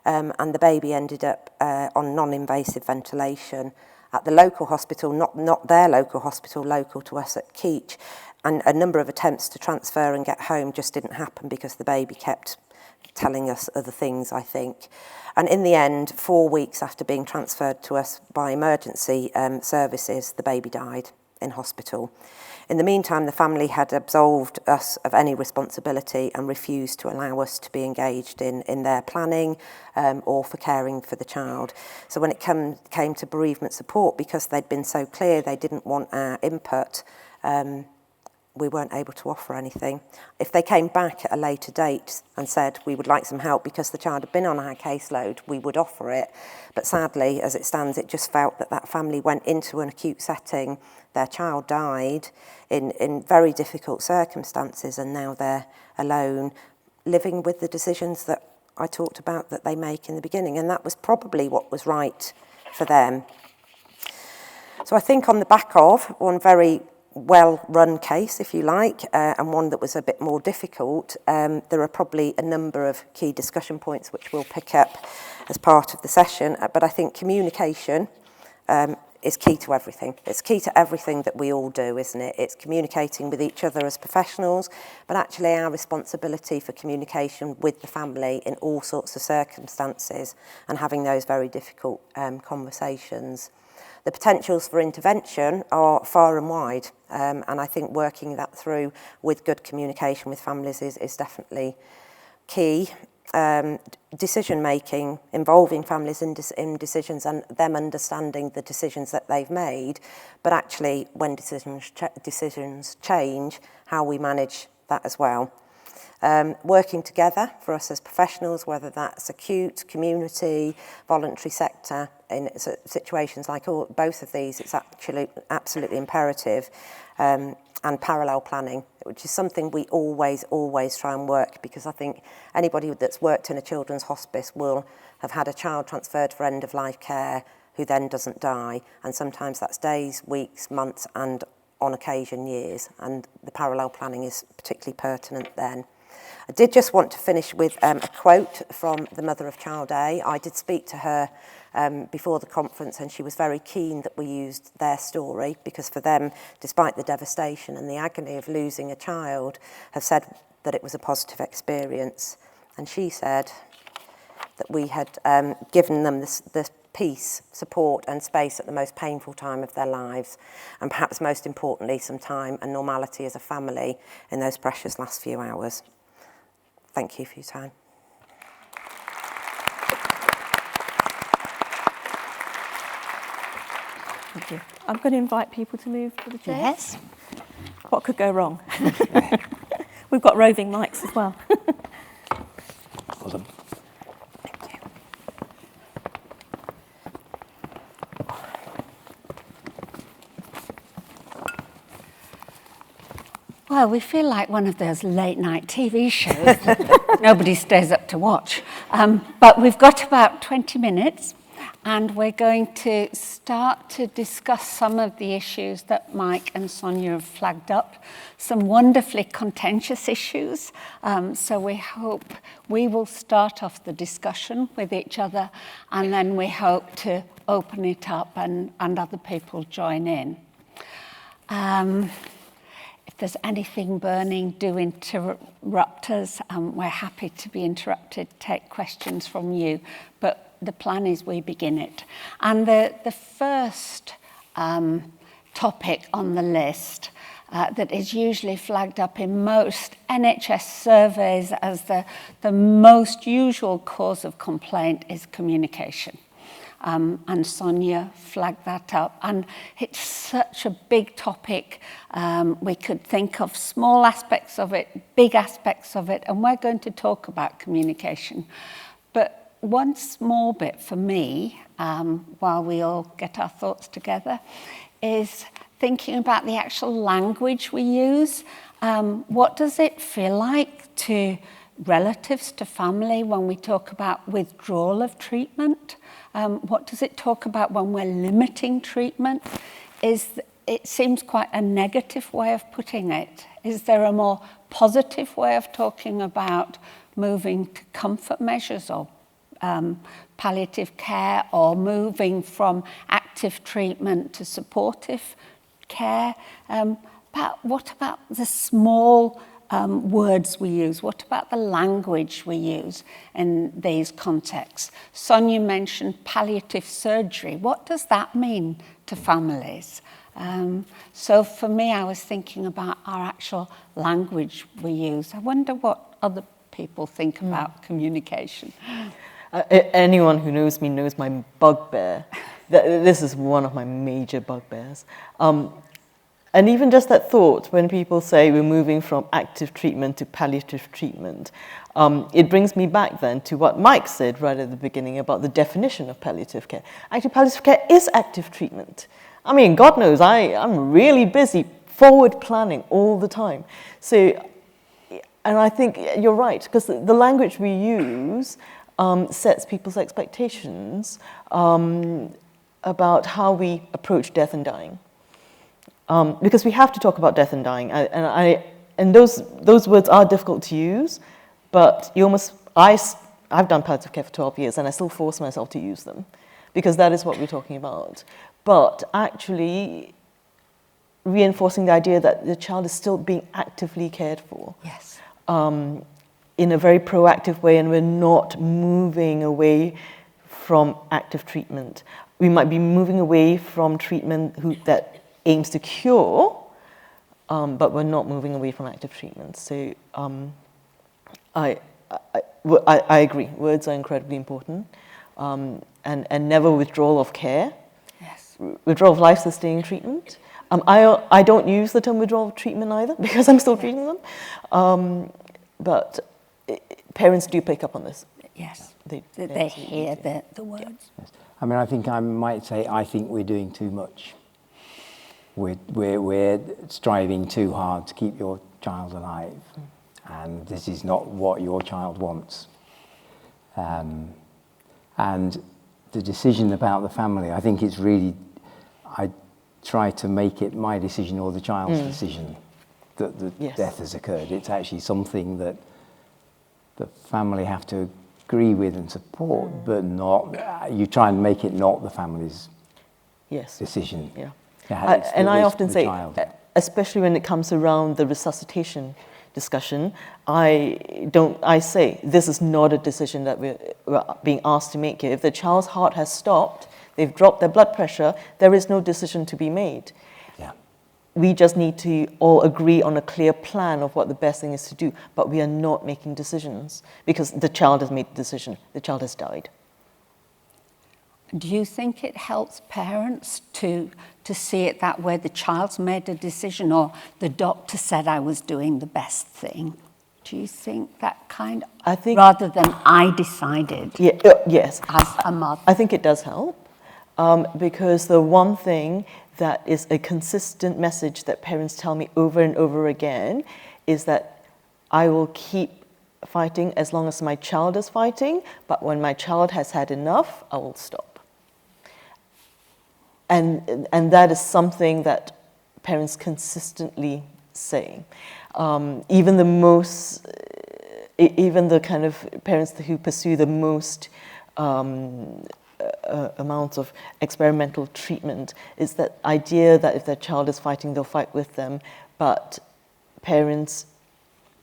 And the baby ended up on non-invasive ventilation at the local hospital, not their local hospital, local to us at Keech. And a number of attempts to transfer and get home just didn't happen because the baby kept telling us other things, I think. And in the end, 4 weeks after being transferred to us by emergency services, the baby died in hospital. In the meantime, the family had absolved us of any responsibility and refused to allow us to be engaged in their planning or for caring for the child. So when it came to bereavement support, because they'd been so clear they didn't want our input, we weren't able to offer anything. If they came back at a later date and said we would like some help because the child had been on our caseload, we would offer it. But sadly, as it stands, it just felt that that family went into an acute setting, their child died in very difficult circumstances, and now they're alone, living with the decisions that I talked about that they make in the beginning, and that was probably what was right for them. So I think on the back of one very well-run case, if you like, and one that was a bit more difficult, there are probably a number of key discussion points which we'll pick up as part of the session, but I think communication is key to everything. It's key to everything that we all do, isn't it? It's communicating with each other as professionals, but actually our responsibility for communication with the family in all sorts of circumstances and having those very difficult conversations. The potentials for intervention are far and wide, and I think working that through with good communication with families is definitely key. Decision making, involving families in decisions and them understanding the decisions that they've made, but actually when decisions change, how we manage that as well. Working together for us as professionals, whether that's acute, community, voluntary sector, in situations like both of these, it's actually absolutely imperative, and parallel planning, which is something we always try and work, because I think anybody that's worked in a children's hospice will have had a child transferred for end-of-life care who then doesn't die, and sometimes that's days, weeks, months, and on occasion years, and the parallel planning is particularly pertinent then. I did just want to finish with a quote from the mother of child A. I did speak to her before the conference, and she was very keen that we used their story, because for them, despite the devastation and the agony of losing a child, have said that it was a positive experience. And she said that we had given them the peace, support and space at the most painful time of their lives, and perhaps most importantly, some time and normality as a family in those precious last few hours. Thank you for your time. Thank you. I'm going to invite people to move to the chairs. Yes. What could go wrong? We've got roving mics as well. Awesome. Thank you. Well, we feel like one of those late night TV shows that nobody stays up to watch. But we've got about 20 minutes, and we're going to start to discuss some of the issues that Mike and Sonya have flagged up, some wonderfully contentious issues. So we hope we will start off the discussion with each other, and then we hope to open it up and other people join in. If there's anything burning, do interrupt us. We're happy to be interrupted, take questions from you. But the plan is we begin it. And the first topic on the list that is usually flagged up in most NHS surveys as the most usual cause of complaint is communication. and Sonya flagged that up. And it's such a big topic. We could think of small aspects of it, big aspects of it, and we're going to talk about communication. But one small bit for me, while we all get our thoughts together, is thinking about the actual language we use. What does it feel like to relatives, to family, when we talk about withdrawal of treatment? What does it talk about when we're limiting treatment? It seems quite a negative way of putting it. Is there a more positive way of talking about moving to comfort measures or palliative care, or moving from active treatment to supportive care? But what about the small words we use? What about the language we use in these contexts? Sonya mentioned palliative surgery. What does that mean to families? So for me, I was thinking about our actual language we use. I wonder what other people think about communication. Anyone who knows me knows my bugbear. This is one of my major bugbears. And even just that thought, when people say we're moving from active treatment to palliative treatment, it brings me back then to what Mike said right at the beginning about the definition of palliative care. Actually, palliative care is active treatment. I mean, God knows, I'm really busy forward planning all the time. So, and I think you're right, because the language we use sets people's expectations about how we approach death and dying. Because we have to talk about death and dying, and those words are difficult to use, but I've done palliative care for 12 years, and I still force myself to use them, because that is what we're talking about. But actually reinforcing the idea that the child is still being actively cared for. Yes. In a very proactive way, and we're not moving away from active treatment. We might be moving away from treatment that aims to cure, but we're not moving away from active treatment. So I agree, words are incredibly important, and never withdrawal of care. Yes. Withdrawal of life-sustaining treatment. I don't use the term withdrawal of treatment either, because I'm still treating them. But parents do pick up on this. Yes, they hear the words. Yes. I mean, I think I might say, I think we're doing too much. We're striving too hard to keep your child alive, and this is not what your child wants. And the decision about the family, I think it's really, I try to make it my decision or the child's decision that the death has occurred. It's actually something that the family have to agree with and support, but not, you try and make it not the family's decision. Yeah. And I often say, especially when it comes around the resuscitation discussion, I say this is not a decision that we're being asked to make here. If the child's heart has stopped, they've dropped their blood pressure, there is no decision to be made. Yeah. We just need to all agree on a clear plan of what the best thing is to do, but we are not making decisions because the child has made the decision. The child has died. Do you think it helps parents to see it that way? The child's made a decision, or the doctor said I was doing the best thing. Do you think that kind of, I think, rather than I decided? Yeah, yes. As a mother. I think it does help because the one thing that is a consistent message that parents tell me over and over again is that I will keep fighting as long as my child is fighting, but when my child has had enough, I will stop. And that is something that parents consistently say. Even the kind of parents who pursue the most amounts of experimental treatment is that idea that if their child is fighting, they'll fight with them. But parents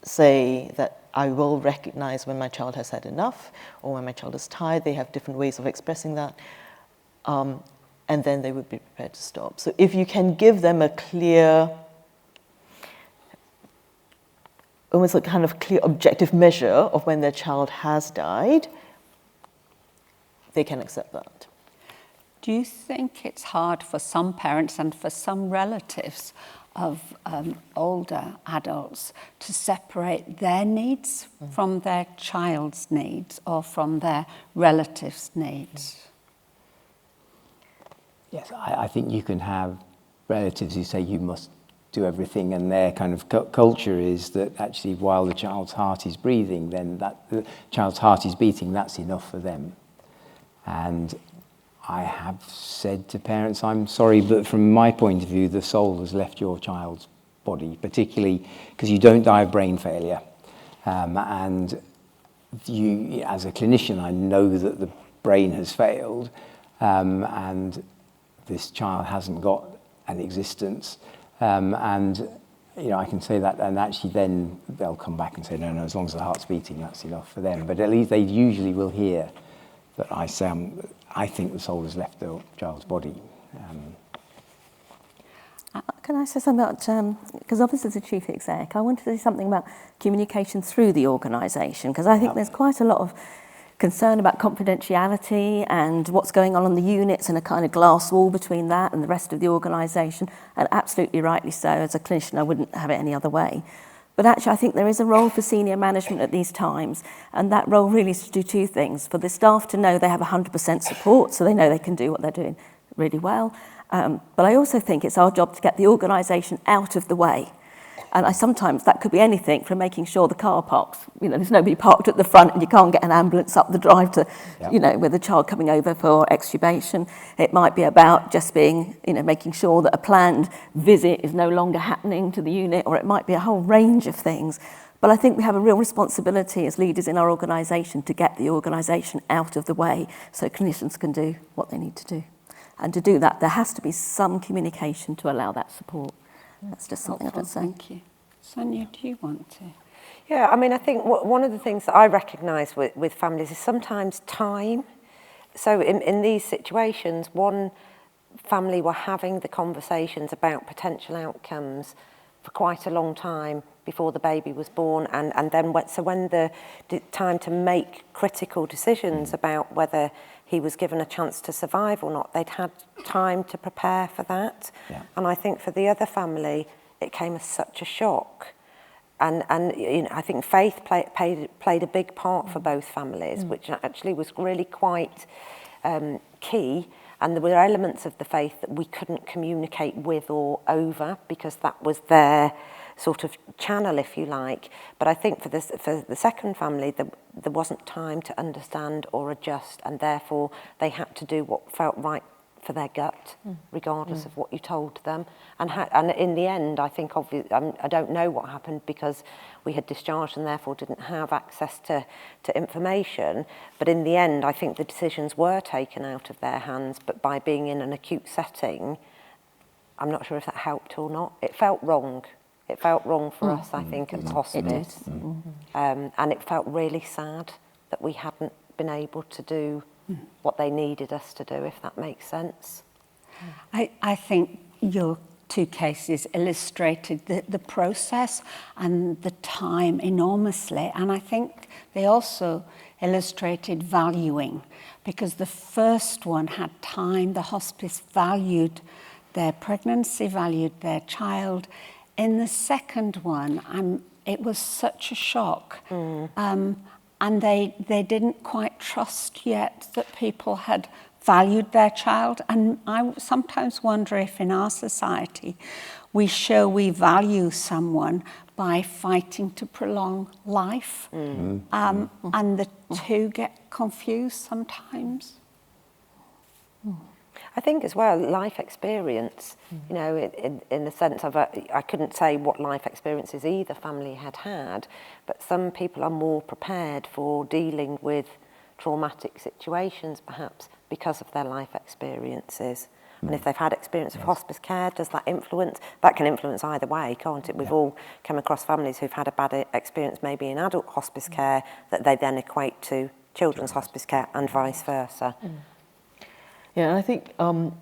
say that I will recognize when my child has had enough or when my child is tired. They have different ways of expressing that. And then they would be prepared to stop. So if you can give them a clear, almost a kind of clear objective measure of when their child has died, they can accept that. do you think it's hard for some parents and for some relatives of older adults to separate their needs from their child's needs or from their relatives' needs? Yes, I think you can have relatives who say you must do everything, and their kind of culture is that actually while the child's heart is breathing, then that the child's heart is beating, that's enough for them. And I have said to parents, I'm sorry, but from my point of view, the soul has left your child's body, particularly because you don't die of brain failure. And you, as a clinician, I know that the brain has failed, and this child hasn't got an existence. And you know, I can say that, and actually then they'll come back and say, no, as long as the heart's beating, that's enough for them. But at least they usually will hear that I say, I think the soul has left the child's body. Can I say something about, because obviously as a chief exec, I wanted to say something about communication through the organisation, because I think there's quite a lot of concern about confidentiality and what's going on the units and a kind of glass wall between that and the rest of the organisation, and absolutely rightly so. As a clinician, I wouldn't have it any other way. But actually, I think there is a role for senior management at these times, and that role really is to do two things. For the staff to know they have 100% support, so they know they can do what they're doing really well. But I also think it's our job to get the organisation out of the way. And sometimes that could be anything from making sure the car parks, you know, there's nobody parked at the front and you can't get an ambulance up the drive to, you know, with a child coming over for extubation. It might be about just being, you know, making sure that a planned visit is no longer happening to the unit, or it might be a whole range of things. But I think we have a real responsibility as leaders in our organisation to get the organisation out of the way so clinicians can do what they need to do. And to do that, there has to be some communication to allow that support. That's just something I would say. Thank you. Sonya, do you want to? Yeah, I mean, I think one of the things that I recognise with families is sometimes time. So in these situations, one family were having the conversations about potential outcomes for quite a long time before the baby was born, and then when the time to make critical decisions about whether he was given a chance to survive or not, they'd had time to prepare for that. Yeah. And I think for the other family, it came as such a shock. And you know, I think faith played a big part for both families, which actually was really quite key. And there were elements of the faith that we couldn't communicate with or over because that was their sort of channel, if you like. But I think for the second family, there wasn't time to understand or adjust, and therefore they had to do what felt right for their gut, regardless of what you told them. And in the end, I think I don't know what happened because we had discharged and therefore didn't have access to information. But in the end, I think the decisions were taken out of their hands. But by being in an acute setting, I'm not sure if that helped or not. It felt wrong. It felt wrong for us, I think, at the hospice. And it felt really sad that we hadn't been able to do what they needed us to do, if that makes sense. I think your two cases illustrated the process and the time enormously. And I think they also illustrated valuing, because the first one had time. The hospice valued their pregnancy, valued their child. In the second one, it was such a shock. And they didn't quite trust yet that people had valued their child. And I sometimes wonder if in our society we show we value someone by fighting to prolong life. And the two get confused sometimes. I think as well, life experience, you know, in the sense of, I couldn't say what life experiences either family had, but some people are more prepared for dealing with traumatic situations, perhaps, because of their life experiences. And if they've had experience of hospice care, does that influence? That can influence either way, can't it? We've all come across families who've had a bad experience maybe in adult hospice care that they then equate to children's hospice care and vice versa. Yeah, and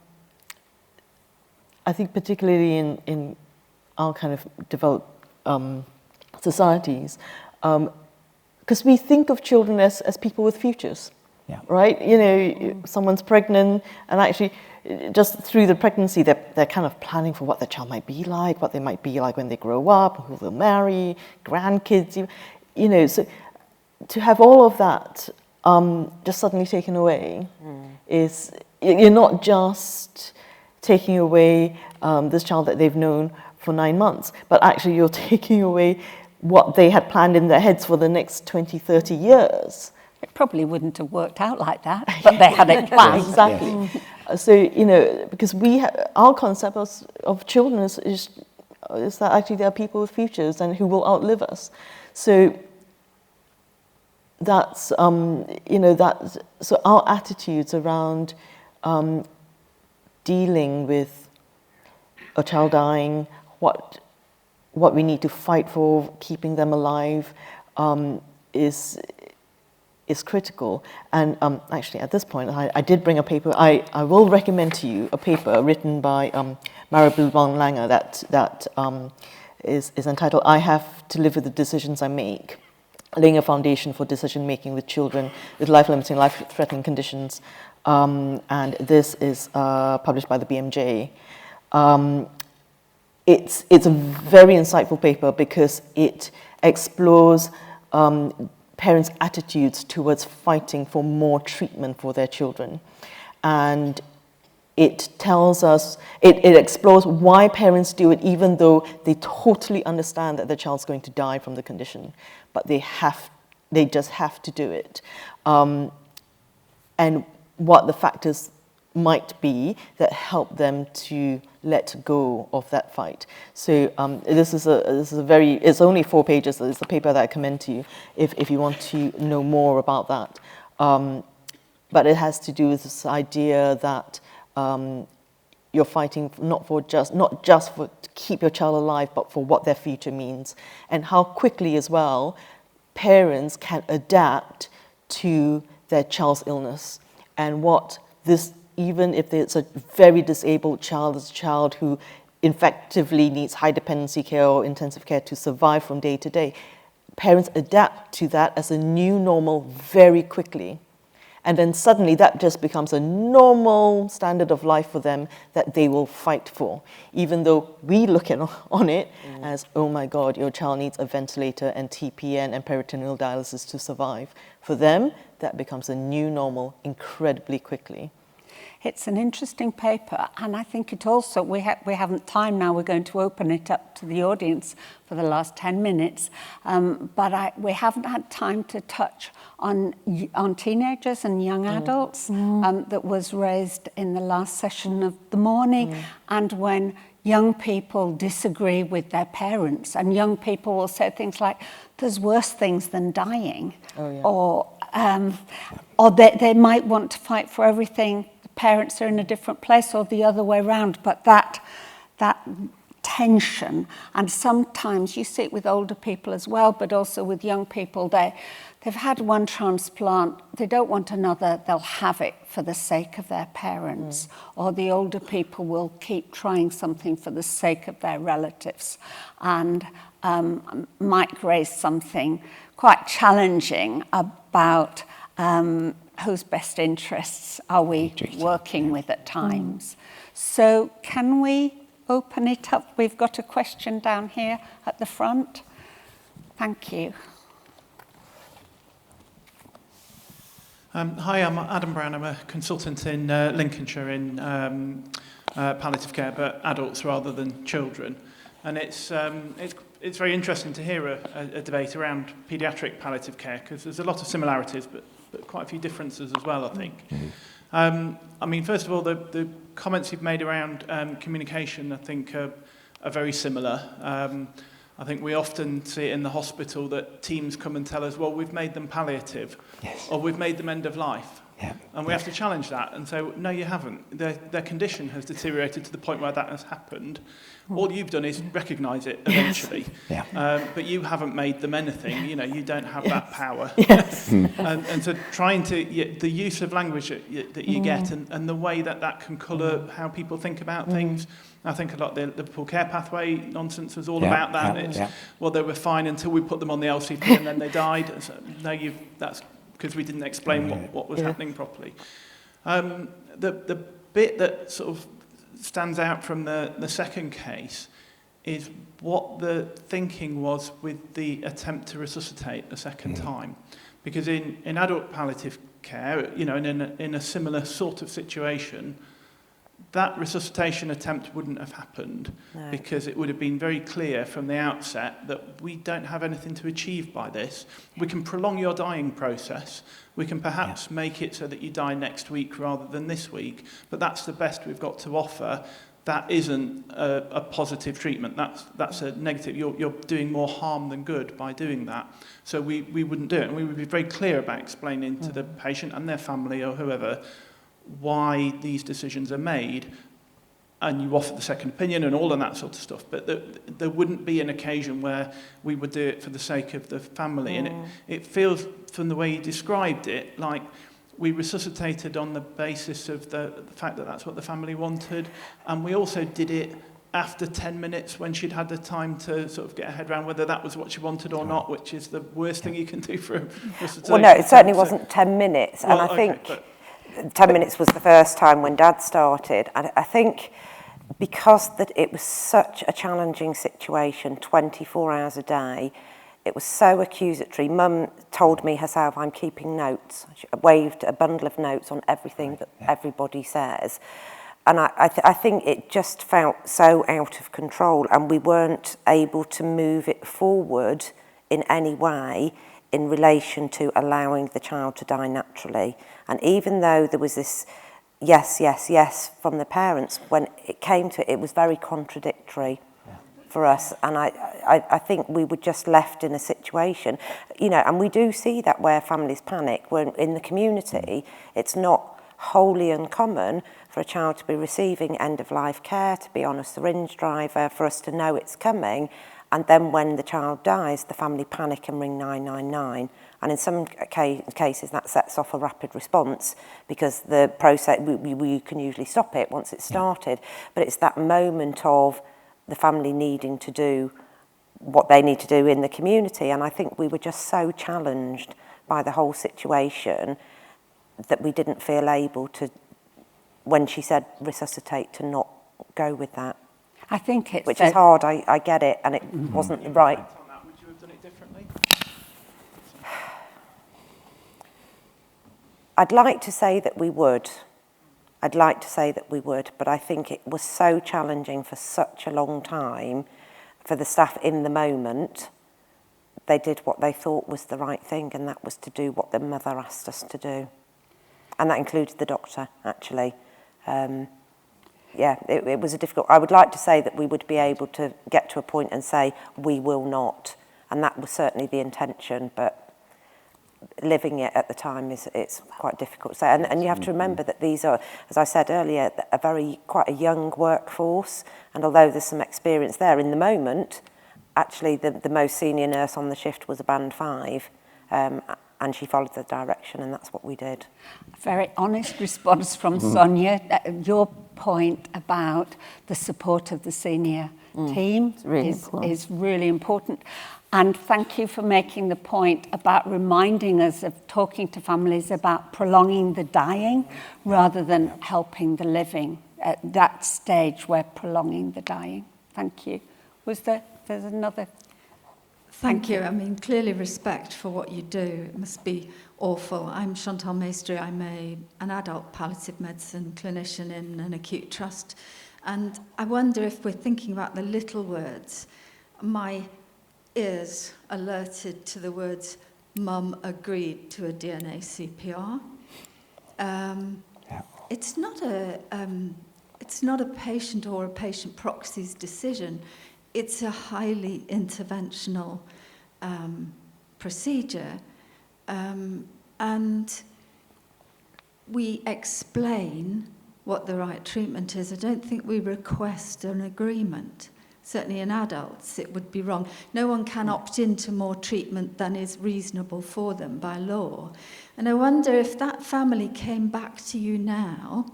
I think particularly in our kind of developed societies, because we think of children as people with futures. Yeah. right? You know, someone's pregnant, and actually, just through the pregnancy, they're kind of planning for what the child might be like, what they might be like when they grow up, who they'll marry, grandkids, you know. So to have all of that just suddenly taken away is, you're not just taking away this child that they've known for 9 months, but actually you're taking away what they had planned in their heads for the next 20, 30 years. It probably wouldn't have worked out like that, but they had it planned. Exactly. So, you know, because our concept of children is that actually there are people with futures and who will outlive us. So that's, you know, so our attitudes around dealing with a child dying, what we need to fight for, keeping them alive, is critical. And actually, at this point, I did bring a paper. I will recommend to you a paper written by Maribel Wong-Langer that is entitled "I Have to Live with the Decisions I Make: Laying a Foundation for Decision Making with Children with Life-Limiting, Life-Threatening Conditions." And this is published by the BMJ. It's a very insightful paper because it explores parents' attitudes towards fighting for more treatment for their children. And it tells us, it explores why parents do it even though they totally understand that their child's going to die from the condition, but they just have to do it. And what the factors might be that help them to let go of that fight. So this is a very, it's only 4 pages, so it's a paper that I commend to you if you want to know more about that. But it has to do with this idea that you're fighting not just for to keep your child alive, but for what their future means, and how quickly as well parents can adapt to their child's illness, and what this, even if it's a very disabled child, it's a child who effectively needs high dependency care or intensive care to survive from day to day, parents adapt to that as a new normal very quickly. And then suddenly that just becomes a normal standard of life for them that they will fight for, even though we look on it as, oh my God, your child needs a ventilator and TPN and peritoneal dialysis to survive. For them, that becomes a new normal incredibly quickly. It's an interesting paper, and I think it also, we haven't time now, we're going to open it up to the audience for the last 10 minutes, but we haven't had time to touch on teenagers and young adults that was raised in the last session of the morning, and when young people disagree with their parents, and young people will say things like, there's worse things than dying, or they might want to fight for everything. Parents are in a different place, or the other way around, but that tension, and sometimes you see it with older people as well, but also with young people, they've had one transplant, they don't want another, they'll have it for the sake of their parents, or the older people will keep trying something for the sake of their relatives. And Mike raised something quite challenging about whose best interests are we working with at times. So can we open it up? We've got a question down here at the front. Thank you. Hi, I'm Adam Brown. I'm a consultant in Lincolnshire in palliative care, but adults rather than children. And it's very interesting to hear a debate around paediatric palliative care, because there's a lot of similarities, but quite a few differences as well, I think. I mean, first of all, the comments you've made around communication, I think, are very similar. I think we often see it in the hospital that teams come and tell us, well, we've made them palliative, or we've made them end of life. And we have to challenge that and say, no, you haven't. Their condition has deteriorated to the point where that has happened. All you've done is recognise it eventually. But you haven't made them anything. You know, you don't have that power. And so trying to, the use of language that you get and the way that can colour how people think about things. I think a lot of the Liverpool care pathway nonsense was all about that. Well, they were fine until we put them on the LCP and then they died. So, no, that's because we didn't explain what was happening properly. The bit that sort of stands out from the second case is what the thinking was with the attempt to resuscitate the second time. Because in adult palliative care, you know, in a similar sort of situation, that resuscitation attempt wouldn't have happened because it would have been very clear from the outset that we don't have anything to achieve by this. We can prolong your dying process. We can perhaps make it so that you die next week rather than this week, but that's the best we've got to offer. That isn't a positive treatment. That's a negative. You're doing more harm than good by doing that. So we wouldn't do it. And we would be very clear about explaining to the patient and their family or whoever why these decisions are made, and you offer the second opinion and all of that sort of stuff. But there wouldn't be an occasion where we would do it for the sake of the family. And it feels, from the way you described it, like we resuscitated on the basis of the fact that that's what the family wanted. And we also did it after 10 minutes when she'd had the time to sort of get her head around whether that was what she wanted or not, which is the worst thing you can do for a resuscitation. Well, no, it certainly wasn't 10 minutes. And I think 10 minutes was the first time when Dad started. And I think because that it was such a challenging situation, 24 hours a day, it was so accusatory. Mum told me herself, I'm keeping notes. She waved a bundle of notes on everything that everybody says. And I think it just felt so out of control, and we weren't able to move it forward in any way in relation to allowing the child to die naturally. And even though there was this yes, yes, yes from the parents, when it came to it, it was very contradictory for us. And I think we were just left in a situation, you know, and we do see that where families panic, when in the community, it's not wholly uncommon for a child to be receiving end-of-life care, to be on a syringe driver, for us to know it's coming. And then when the child dies, the family panic and ring 999. And in some cases, that sets off a rapid response because the process, we can usually stop it once it's started. But it's that moment of the family needing to do what they need to do in the community. And I think we were just so challenged by the whole situation that we didn't feel able to, when she said resuscitate, to not go with that. I think it's... Which is hard, I get it, and it wasn't the right... Would you have done it differently? I'd like to say that we would. I'd like to say that we would, but I think it was so challenging for such a long time for the staff in the moment. They did what they thought was the right thing, and that was to do what the mother asked us to do. And that included the doctor, actually. It was a difficult... I would like to say that we would be able to get to a point and say, we will not. And that was certainly the intention, but living it at the time it's quite difficult to say. And you have to remember that these are, as I said earlier, quite a young workforce. And although there's some experience there in the moment, actually the most senior nurse on the shift was a band 5. And she followed the direction, and that's what we did. A very honest response from Sonya. Your point about the support of the senior team is really important. And thank you for making the point about reminding us of talking to families about prolonging the dying rather than helping the living at that stage where prolonging the dying. Thank you. There's another... Thank you. I mean, clearly respect for what you do. It must be awful. I'm Chantal Maestri. I'm an adult palliative medicine clinician in an acute trust. And I wonder if we're thinking about the little words. My ears alerted to the words, Mum agreed to a DNA CPR. It's not a patient or a patient proxy's decision. It's a highly interventional procedure, and we explain what the right treatment is. I don't think we request an agreement. Certainly in adults, it would be wrong. No one can opt into more treatment than is reasonable for them by law. And I wonder if that family came back to you now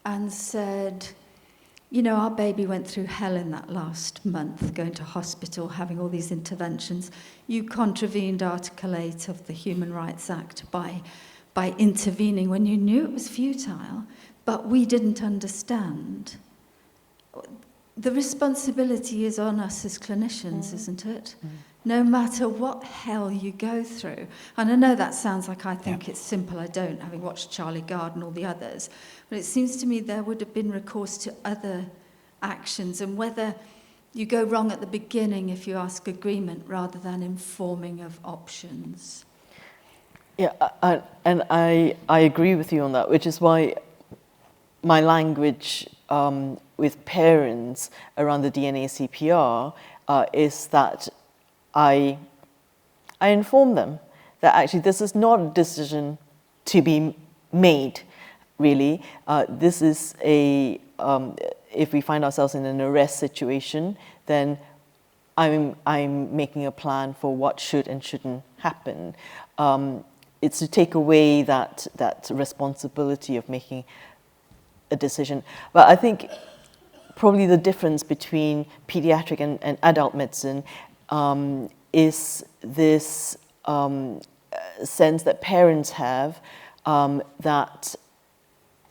and said, you know, our baby went through hell in that last month, going to hospital, having all these interventions. You contravened Article 8 of the Human Rights Act by intervening when you knew it was futile, but we didn't understand. The responsibility is on us as clinicians, isn't it? No matter what hell you go through. And I know that sounds like I think it's simple. I don't, having watched Charlie Gard and all the others. But it seems to me there would have been recourse to other actions, and whether you go wrong at the beginning if you ask agreement rather than informing of options. Yeah, and I agree with you on that, which is why my language with parents around the DNA CPR is that I inform them that actually this is not a decision to be made, really. This is a, if we find ourselves in an arrest situation, then I'm making a plan for what should and shouldn't happen. It's to take away that responsibility of making a decision. But I think probably the difference between pediatric and adult medicine is this sense that parents have that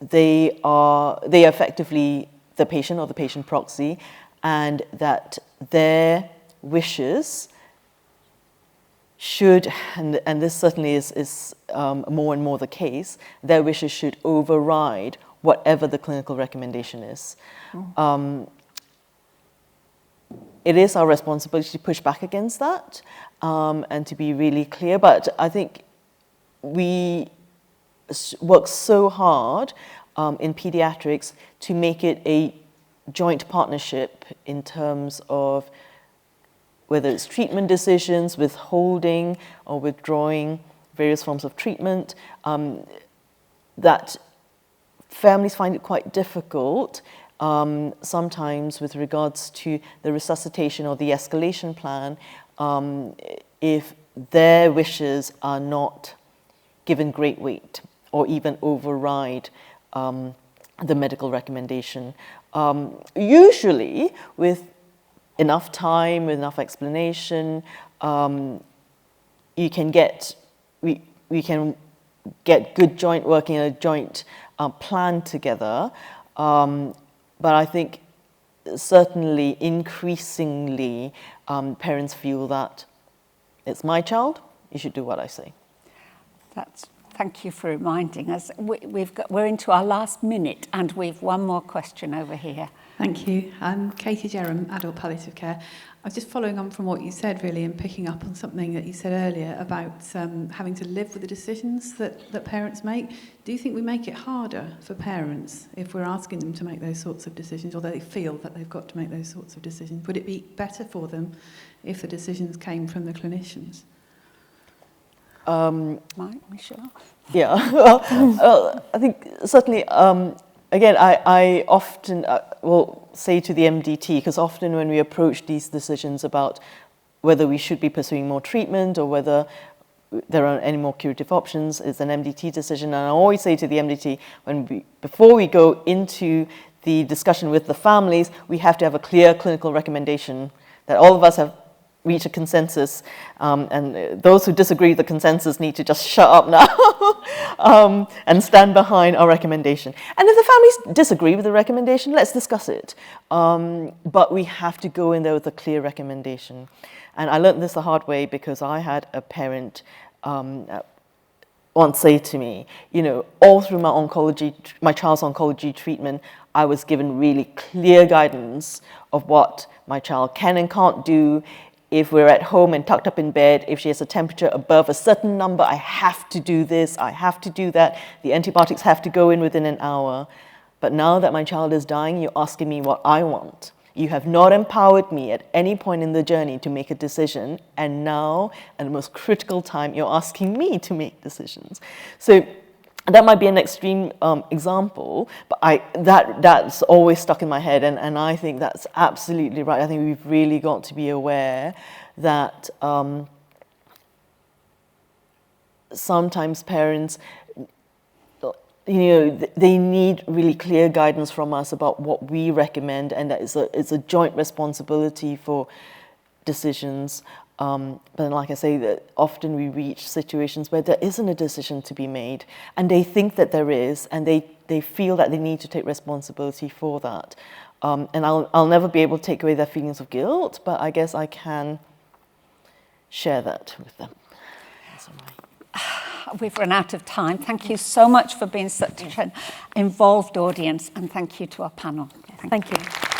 they are effectively the patient or the patient proxy, and that their wishes should, and this certainly is more and more the case, their wishes should override whatever the clinical recommendation is. It is our responsibility to push back against that and to be really clear, but I think we work so hard in pediatrics to make it a joint partnership in terms of whether it's treatment decisions, withholding or withdrawing various forms of treatment, that families find it quite difficult sometimes with regards to the resuscitation or the escalation plan if their wishes are not given great weight or even override the medical recommendation. Usually with enough time, with enough explanation, you can get, we can get good joint working, a joint plan together. But I think certainly increasingly parents feel that it's my child, you should do what I say. Thank you for reminding us. We're into our last minute and we've one more question over here. Thank you. I'm Katie Jerram, Adult Palliative Care. I was just following on from what you said, really, and picking up on something that you said earlier about having to live with the decisions that parents make. Do you think we make it harder for parents if we're asking them to make those sorts of decisions, or they feel that they've got to make those sorts of decisions? Would it be better for them if the decisions came from the clinicians? Mike, Michelle? Yeah, well, I think certainly, again, I often will say to the MDT, because often when we approach these decisions about whether we should be pursuing more treatment or whether there are any more curative options, it's an MDT decision. And I always say to the MDT, before we go into the discussion with the families, we have to have a clear clinical recommendation that all of us have reach a consensus, and those who disagree with the consensus need to just shut up now and stand behind our recommendation. And if the families disagree with the recommendation, let's discuss it. But we have to go in there with a clear recommendation. And I learned this the hard way because I had a parent once say to me, you know, all through my child's oncology treatment, I was given really clear guidance of what my child can and can't do. If we're at home and tucked up in bed, if she has a temperature above a certain number, I have to do this, I have to do that. The antibiotics have to go in within an hour. But now that my child is dying, you're asking me what I want. You have not empowered me at any point in the journey to make a decision. And now, at the most critical time, you're asking me to make decisions. So that might be an extreme example, but that's always stuck in my head, and I think that's absolutely right. I think we've really got to be aware that sometimes parents they need really clear guidance from us about what we recommend, and that it's a joint responsibility for decisions. But like I say, that often we reach situations where there isn't a decision to be made, and they think that there is, and they feel that they need to take responsibility for that. And I'll never be able to take away their feelings of guilt, but I guess I can share that with them. We've run out of time. Thank you so much for being such an involved audience, and thank you to our panel. Thank you.